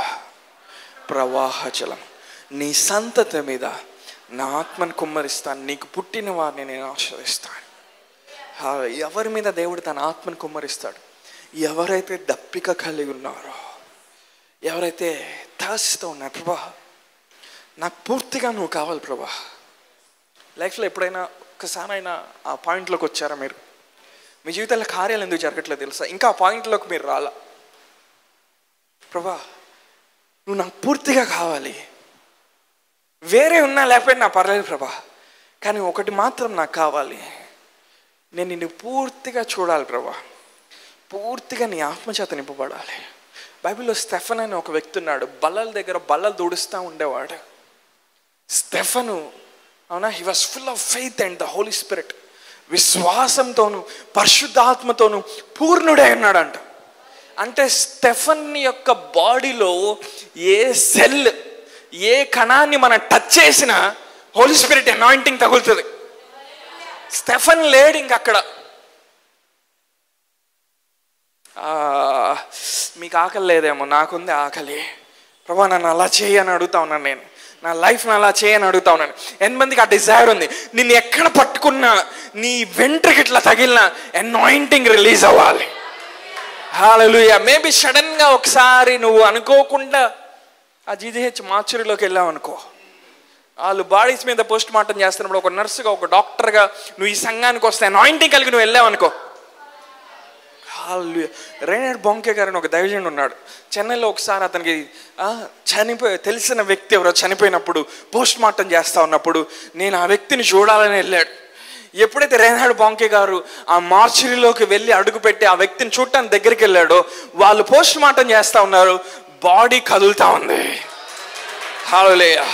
ప్రవాహ జలం, నీ సంతతి మీద నా ఆత్మను కుమ్మరిస్తాను, నీకు పుట్టిన వారిని నేను ఆశ్రయిస్తాను. ఎవరి మీద దేవుడు తన ఆత్మను కుమ్మరిస్తాడు? ఎవరైతే దప్పిక కలిగి ఉన్నారో, ఎవరైతే థర్స్ట్తో ఉన్నారు, ప్రభా నాకు పూర్తిగా నువ్వు కావాలి ప్రభా. లైఫ్లో ఎప్పుడైనా ఒక్కసారైనా ఆ పాయింట్లోకి వచ్చారా మీరు? మీ జీవితంలో కార్యాలు ఎందుకు జరగట్లేదు తెలుసా? ఇంకా ఆ పాయింట్లోకి మీరు రాలా. ప్రభా నువ్వు నాకు పూర్తిగా కావాలి, వేరే ఉన్నా లేకపోయినా నా పర్లేదు ప్రభా, కానీ ఒకటి మాత్రం నాకు కావాలి, నేను నిన్ను పూర్తిగా చూడాలి ప్రభా, పూర్తిగా నీ ఆత్మచేత నింపబడాలి. బైబిల్లో స్టెఫన్ అనే ఒక వ్యక్తి ఉన్నాడు, బల్లల దగ్గర బల్లలు దూడుస్తూ ఉండేవాడు. స్టెఫను, అవునా, he was full of faith and the Holy Spirit. విశ్వాసంతోను పరిశుద్ధాత్మతోను పూర్ణుడై ఉన్నాడంట. అంటే స్టెఫన్ యొక్క బాడీలో ఏ సెల్, ఏ కణాన్ని మనం టచ్ చేసినా హోలీ స్పిరిట్ అనాయింటింగ్ తగులుతుంది. స్టెఫన్ లేడు ఇంక అక్కడ. మీకు ఆకలి లేదేమో, నాకుంది ఆకలి, ప్రభా నన్ను అలా చేయని అడుగుతా ఉన్నాను, నేను నా లైఫ్ని అలా చేయని అడుగుతా ఉన్నాను. ఎంతమందికి ఆ డిజైర్ ఉంది? నిన్ను ఎక్కడ పట్టుకున్నా, నీ వెంట్రుకి ఇట్లా తగిలిన అనాయింటింగ్ రిలీజ్ అవ్వాలి. హల్లెలూయా. మేబీ సడన్గా ఒకసారి నువ్వు అనుకోకుండా ఆ జీజీహెచ్ మార్చురీలోకి వెళ్ళావు అనుకో, వాళ్ళు బాడీస్ మీద పోస్ట్ మార్టం చేస్తున్నప్పుడు ఒక నర్సుగా, ఒక డాక్టర్గా నువ్వు ఈ సంఘానికి వస్తే అనాయింటింగ్ కలిగి నువ్వు వెళ్ళావు అనుకో. హల్లెలూయా. రేనర్ బొంకే గారు అని ఒక దైవజనుడు ఉన్నాడు చెన్నైలో. ఒకసారి అతనికి తెలిసిన వ్యక్తి ఎవరో చనిపోయినప్పుడు పోస్ట్ మార్టం చేస్తూ ఉన్నప్పుడు నేను ఆ వ్యక్తిని చూడాలని వెళ్ళాడు. ఎప్పుడైతే రేనాడ్ బొంకే గారు ఆ మార్చురీలోకి వెళ్ళి అడుగుపెట్టి ఆ వ్యక్తిని చూడటానికి దగ్గరికి వెళ్ళాడో, వాళ్ళు పోస్ట్ మార్టం చేస్తూ ఉన్నారు, బాడీ కదులుతూ ఉంది. హల్లెలూయా.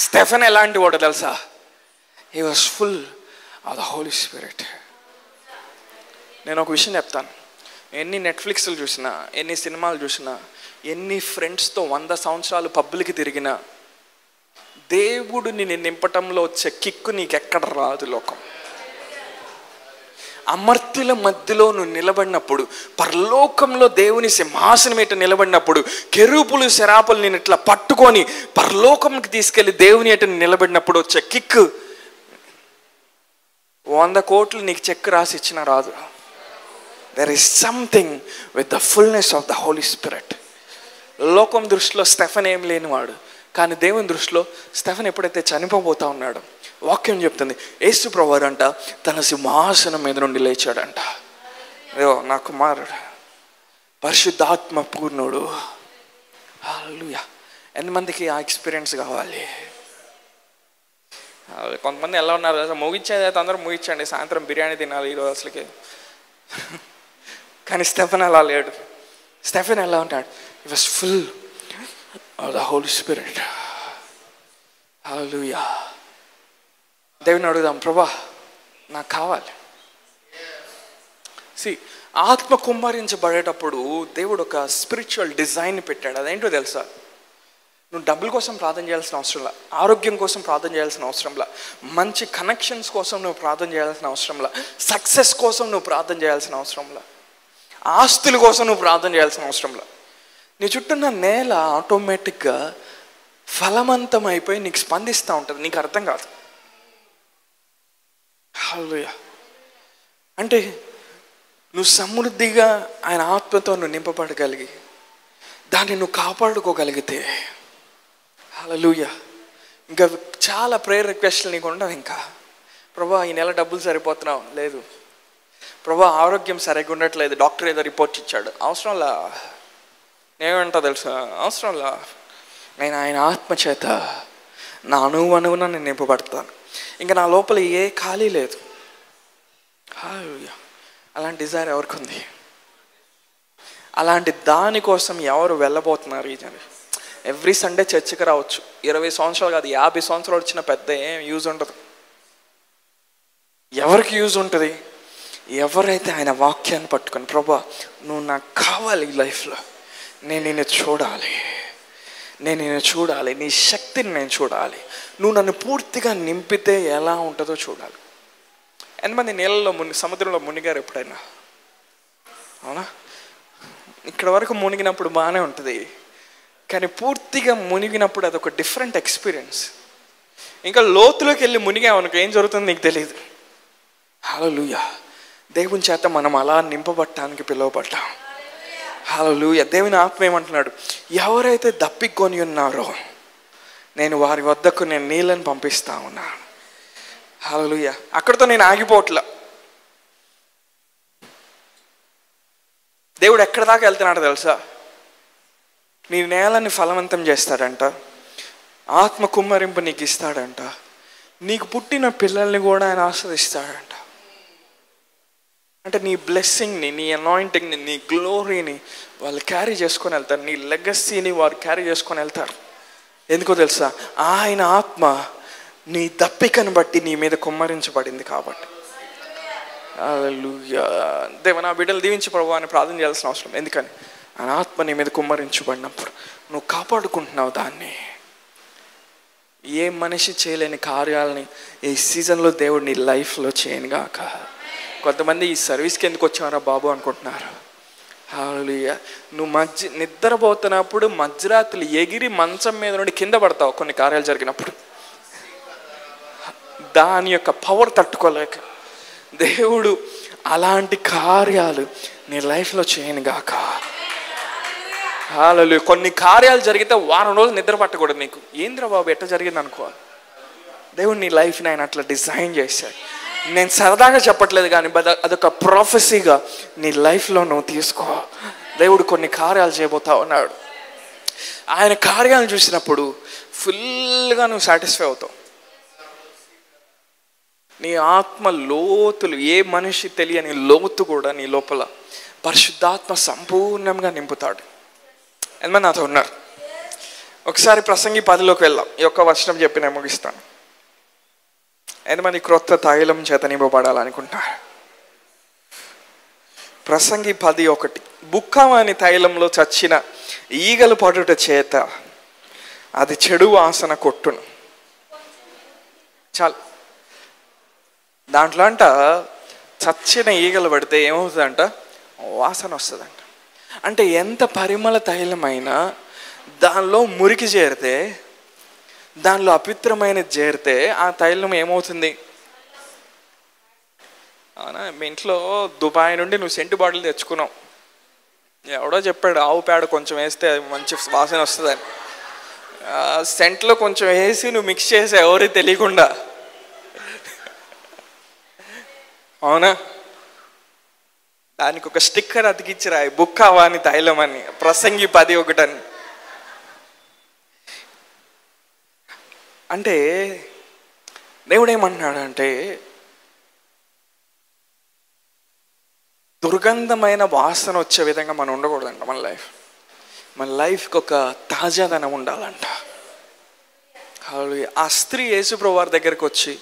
స్టెఫన్ ఎలాంటి వాడు తెలుసా? He was full of the Holy Spirit. నేను ఒక విషయం చెప్తాను, ఎన్ని నెట్ఫ్లిక్స్లు చూసినా, ఎన్ని సినిమాలు చూసినా, ఎన్ని ఫ్రెండ్స్తో 100 సంవత్సరాలు పబ్బులకి తిరిగినా, దేవుడు నిన్ను నింపటంలో వచ్చే కిక్కు నీకెక్కడ రాదు. లోకం అమర్త్యుల మధ్యలో నువ్వు నిలబడినప్పుడు, పరలోకంలో దేవుని సింహాసనం ఎటు నిలబడినప్పుడు, కెరూపులు శరాపులు నేను ఇట్లా పట్టుకొని పరలోకంకి తీసుకెళ్ళి దేవుని ఎటు నిలబడినప్పుడు వచ్చే కిక్ 100 కోట్లు నీకు చెక్ రాసి ఇచ్చినా రాదు. There is something with the fullness of the Holy Spirit. లోకం దృష్టిలో స్టెఫన్ ఏం లేనివాడు, కానీ దేవుని దృష్టిలో స్టెఫన్ ఎప్పుడైతే చనిపోబోతా ఉన్నాడో, వాక్యం చెప్తుంది యేసు ప్రభువారు అంట తన సింహాసనం మీద నుండి లేచాడంట. నా కుమారుడు పరిశుద్ధాత్మ పూర్ణుడు. హల్లెలూయా. ఎంతమందికి ఆ ఎక్స్పీరియన్స్ కావాలి? కొంతమంది ఎలా ఉన్నారు, ముగించేదైతే అందరూ ముగించండి, సాయంత్రం బిర్యానీ తినాలి ఈరోజు అసలుకి. కానీ స్టెఫన్ అలా లేడు. స్టెఫన్ ఎలా ఉంటాడు? He was full of the Holy Spirit. Hallelujah. దేవుని అడుగుదాం, ప్రభా నాకు కావాలి. ఆత్మ కుమ్మరించబడేటప్పుడు దేవుడు ఒక స్పిరిచువల్ డిజైన్ పెట్టాడు. అదేంటో తెలుసా? నువ్వు డబ్బుల కోసం ప్రార్థన చేయాల్సిన అవసరంలా, ఆరోగ్యం కోసం ప్రార్థన చేయాల్సిన అవసరంలా, మంచి కనెక్షన్స్ కోసం నువ్వు ప్రార్థన చేయాల్సిన అవసరంలా, సక్సెస్ కోసం నువ్వు ప్రార్థన చేయాల్సిన అవసరంలా, ఆస్తుల కోసం నువ్వు ప్రార్థన చేయాల్సిన అవసరంలా. నీ చుట్టూన్న నేల ఆటోమేటిక్గా ఫలవంతం అయిపోయి నీకు స్పందిస్తూ ఉంటుంది, నీకు అర్థం కాదు. హల్లెలూయా. అంటే నువ్వు సమృద్ధిగా ఆయన ఆత్మతో నువ్వు నింపబడగలిగి దాన్ని నువ్వు కాపాడుకోగలిగితే, హల్లెలూయా, ఇంకా చాలా ప్రేయర్ రిక్వెస్ట్లు నీకు ఉండవు. ఇంకా ప్రభా ఈ నెల డబ్బులు సరిపోతున్నావు లేదు, ప్రభా ఆరోగ్యం సరిగ్గా ఉండట్లేదు, డాక్టర్ ఏదో రిపోర్ట్ ఇచ్చాడు, అవసరంలా. నేనేమంటా తెలుసా? అవసరంలా. నేను ఆయన ఆత్మచేత నా అణువున నేను నింపబడతాను. ఇంకా నా లోపల ఏ ఖాళీ లేదు. హల్లెలూయా. అలాంటి డిజైర్ ఎవరికి ఉంది? అలాంటి దానికోసం ఎవరు వెళ్ళబోతున్నారు? ఈ ఎవ్రీ సండే చర్చికి రావచ్చు, 20 సంవత్సరాలు కాదు 50 సంవత్సరాలు వచ్చిన పెద్ద ఏం యూజ్ ఉండదు. ఎవరికి యూజ్ ఉంటుంది? ఎవరైతే ఆయన వాక్యాన్ని పట్టుకొని, ప్రభా నువ్వు నాకు కావాలి ఈ లైఫ్లో, నేను నిన్ను చూడాలి, నేను నిన్ను చూడాలి, నీ శక్తిని నేను చూడాలి, నువ్వు నన్ను పూర్తిగా నింపితే ఎలా ఉంటుందో చూడాలి. ఎంతమంది నీళ్ళలో సముద్రంలో మునిగారు ఎప్పుడైనా? అవునా? ఇక్కడ వరకు మునిగినప్పుడు బాగానే ఉంటుంది, కానీ పూర్తిగా మునిగినప్పుడు అదొక డిఫరెంట్ ఎక్స్పీరియన్స్. ఇంకా లోతులోకి వెళ్ళి మునిగామనుకో ఏం జరుగుతుందో నీకు తెలియదు. హల్లెలూయా. దేవుని చేత మనం అలా నింపబట్టడానికి పిలువబడ్డాం. హల్లెలూయా. దేవుని ఆత్మ ఏమంటున్నాడు? ఎవరైతే దప్పికొని ఉన్నారో నేను వారి వద్దకు నేను నీళ్ళని పంపిస్తా ఉన్నాను. హల్లెలూయా. అక్కడితో నేను ఆగిపోవట్లా. దేవుడు ఎక్కడి దాకా వెళ్తున్నాడు తెలుసా? నీ నేలని ఫలవంతం చేస్తాడంట. ఆత్మ కుమ్మరింపు నీకు ఇస్తాడంట. నీకు పుట్టిన పిల్లల్ని కూడా ఆయన ఆస్వాదిస్తాడంట. అంటే నీ బ్లెస్సింగ్ని, నీ అనాయింటింగ్ని, నీ గ్లోరీని వాళ్ళు క్యారీ చేసుకొని వెళ్తారు. నీ లెగసీని వారు క్యారీ చేసుకొని వెళ్తారు. ఎందుకో తెలుసా? ఆయన ఆత్మ నీ దప్పికను బట్టి నీ మీద కుమ్మరించబడింది కాబట్టి. హల్లెలూయా. దేవా, నా బిడ్డలు దీవించి ప్రభువా అని ప్రార్థన చేయాల్సిన అవసరం. ఎందుకని? ఆయన ఆత్మ నీ మీద కుమ్మరించబడినప్పుడు నువ్వు కాపాడుకుంటున్నావు దాన్ని. ఏ మనిషి చేయలేని కార్యాలని ఈ సీజన్లో దేవుడు నీ లైఫ్లో చేయనుగాక. కొంతమంది ఈ సర్వీస్కి ఎందుకు వచ్చారా బాబు అనుకుంటున్నారు. హల్లెలూయా. నువ్వు నిద్రపోతున్నప్పుడు మధ్యరాత్రులు ఎగిరి మంచం మీద నుండి కింద పడతావు కొన్ని కార్యాలు జరిగినప్పుడు. దాని యొక్క పవర్ తట్టుకోలేక దేవుడు అలాంటి కార్యాలు నీ లైఫ్లో చేయనుగాక. హల్లెలూయా. కొన్ని కార్యాలు జరిగితే వారం రోజులు నిద్ర పట్టకూడదు నీకు. ఏంద్రా బాబు ఎట్లా జరిగింది అనుకోవాలి. దేవుడు నీ లైఫ్ని ఆయన అట్లా డిజైన్ చేశాడు. నేను సరదాగా చెప్పట్లేదు కానీ అదొక ప్రొఫెసీగా నీ లైఫ్లో నువ్వు తీసుకో. దేవుడు కొన్ని కార్యాలు చేయబోతా ఉన్నాడు. ఆయన కార్యాలను చూసినప్పుడు ఫుల్గా నువ్వు సాటిస్ఫై అవుతావు. నీ ఆత్మ లోతులు, ఏ మనిషి తెలియని లోతు కూడా నీ లోపల పరిశుద్ధాత్మ సంపూర్ణంగా నింపుతాడు. ఎంతమంది నాతో ఉన్నారు? ఒకసారి ప్రసంగి 10లోకి వెళ్దాం. ఈ ఒక్క వచనం చెప్పి నేను ముగిస్తాను. ఎంతమంది క్రొత్త తైలం చేత నింపబడాలనుకుంటున్నారు? ప్రసంగి 10:1. బుక్కవాని తైలంలో చచ్చిన ఈగలు పడుట చేత అది చెడు వాసన కొట్టును. చాలు. దాంట్లో అంట చచ్చిన ఈగలు పడితే ఏమవుతుందంట? వాసన వస్తుందంట. అంటే ఎంత పరిమళ తైలమైనా దానిలో మురికి చేరితే, దానిలో అపవిత్రమైన చేరితే ఆ తైలం ఏమవుతుంది? అవునా? మీ ఇంట్లో దుబాయ్ నుండి నువ్వు సెంటు బాటిల్ తెచ్చుకున్నావు. ఎవడో చెప్పాడు ఆవు పేడ కొంచెం వేస్తే మంచి వాసన వస్తుందని. సెంట్లో కొంచెం వేసి నువ్వు మిక్స్ చేసా ఎవరికి తెలియకుండా. అవునా? దానికి ఒక స్టిక్కర్ అతికిచ్చిరా, బుక్కవాని తైలం అని, ప్రసంగి 10:1 అని. అంటే దేవుడు ఏమంటున్నాడంటే దుర్గంధమైన వాసన వచ్చే విధంగా మనం ఉండకూడదంట. మన లైఫ్కి ఒక తాజాదనం ఉండాలంట. ఆ స్త్రీ యేసుప్రభువు వారి దగ్గరికి వచ్చి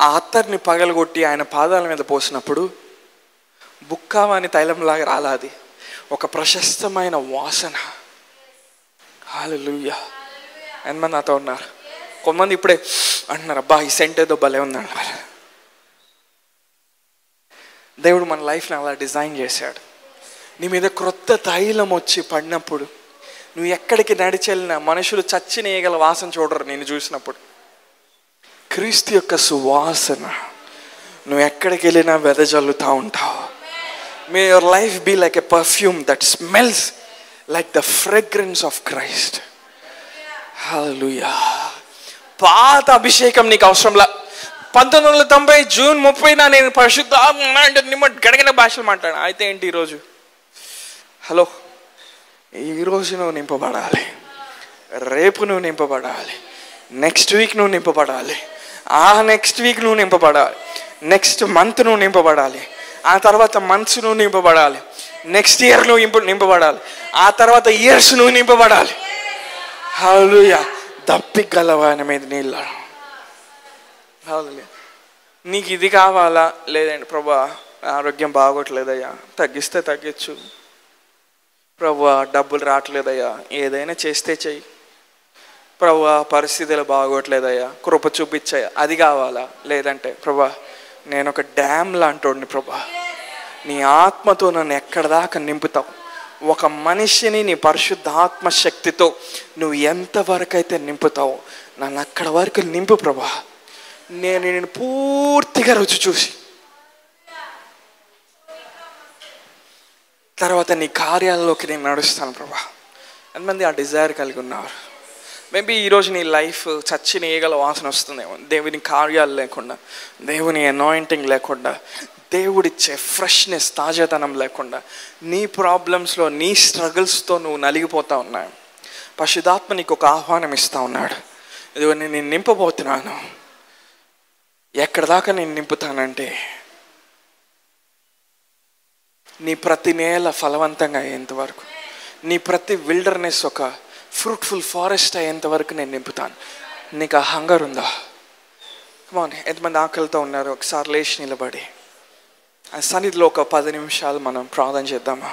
ఆ అత్తర్ని పగలగొట్టి ఆయన పాదాల మీద పోసినప్పుడు బుక్కవాని తైలంలాగా రాలాది, ఒక ప్రశస్తమైన వాసన. హల్లెలూయా. ఎంతమంది నాతో ఉన్నారు? కొంతమంది ఇప్పుడే అంటున్నారు, అబ్బా ఈ సెంట్ ఏదో భలే ఉంది అంటారు. దేవుడు మన లైఫ్ని అలా డిజైన్ చేశాడు. నీ మీద క్రొత్త తైలం వచ్చి పడినప్పుడు నువ్వు ఎక్కడికి నడిచెళ్ళినా మనుషులు చచ్చిన ఈగల వాసన చూడరు నిన్ను చూసినప్పుడు. క్రీస్తు యొక్క సువాసన నువ్వు ఎక్కడికి వెళ్ళినా వెదజల్లుతూ ఉంటావు. May your life be like a perfume that smells like the fragrance of Christ. Hallelujah. పాత అభిషేకం నీకు అవసరంలా. 1990 జూన్ 30 నేను పరిశుద్ధ గడగడ భాషలు మాట్లాడాను. అయితే ఏంటి ఈరోజు? హలో, ఈరోజు నువ్వు నింపబడాలి, రేపు నువ్వు నింపబడాలి, నెక్స్ట్ వీక్ నువ్వు నింపబడాలి, ఆ నెక్స్ట్ వీక్ నువ్వు నింపబడాలి, నెక్స్ట్ మంత్ నువ్వు నింపబడాలి, ఆ తర్వాత మంత్స్ నువ్వు నింపబడాలి, నెక్స్ట్ ఇయర్ నువ్వు నింపబడాలి, ఆ తర్వాత ఇయర్స్ నువ్వు నింపబడాలి. హల్లెలూయా. దప్పిగలవాని మీద నీళ్ళు. హల్లెలూయా. నీకు ఇది కావాలా? లేదండి ప్రభువా ఆరోగ్యం బాగోట్లేదయ్యా, తగ్గిస్తే తగ్గించు. ప్రభువా డబ్బులు రావట్లేదయ్యా, ఏదైనా చేస్తే చెయ్యి. ప్రభువా పరిస్థితులు బాగోట్లేదయ్యా, కృప చూపించాయా, అది కావాలా? లేదంటే ప్రభువా నేను ఒక డ్యామ్ లాంటోడిని ప్రభువా, నీ ఆత్మతో నన్ను ఎక్కడి దాకా నింపుతావు. ఒక మనిషిని నీ పరిశుద్ధ ఆత్మశక్తితో నువ్వు ఎంతవరకు అయితే నింపుతావో నన్ను అక్కడ వరకు నింపు ప్రభా. నేను పూర్తిగా రుచి చూసి తర్వాత నీ కార్యాలలోకి నేను నడుస్తాను ప్రభా. ఎంతమంది ఆ డిజైర్ కలిగి ఉన్నారు? మేబీ ఈరోజు నీ లైఫ్ చచ్చిన ఈగల వాసన వస్తుందేమో. దేవుని కార్యాలు లేకుండా, దేవుని అనాయింటింగ్ లేకుండా, దేవుడిచ్చే ఫ్రెష్నెస్ తాజాతనం లేకుండా, నీ ప్రాబ్లమ్స్లో నీ స్ట్రగుల్స్తో నువ్వు నలిగిపోతా ఉన్నావు. పరిశుద్ధాత్మ నీకు ఒక ఆహ్వానం ఇస్తూ ఉన్నాడు. ఇదిగో నేను నింపబోతున్నాను. ఎక్కడ దాకా నేను నింపుతానంటే నీ ప్రతి నేల ఫలవంతంగా అయ్యేంత వరకు, నీ ప్రతి విల్డర్నెస్ ఒక ఫ్రూట్ఫుల్ ఫారెస్ట్ అయ్యేంత వరకు నేను నింపుతాను. నీకు ఆ హంగర్ ఉందా? కమాన్, ఎంతమంది ఆకలితో ఉన్నారు? ఒకసారి లేచి నిలబడి ఆ సన్నిధిలో ఒక 10 నిమిషాలు మనం ప్రార్థన చేద్దామా?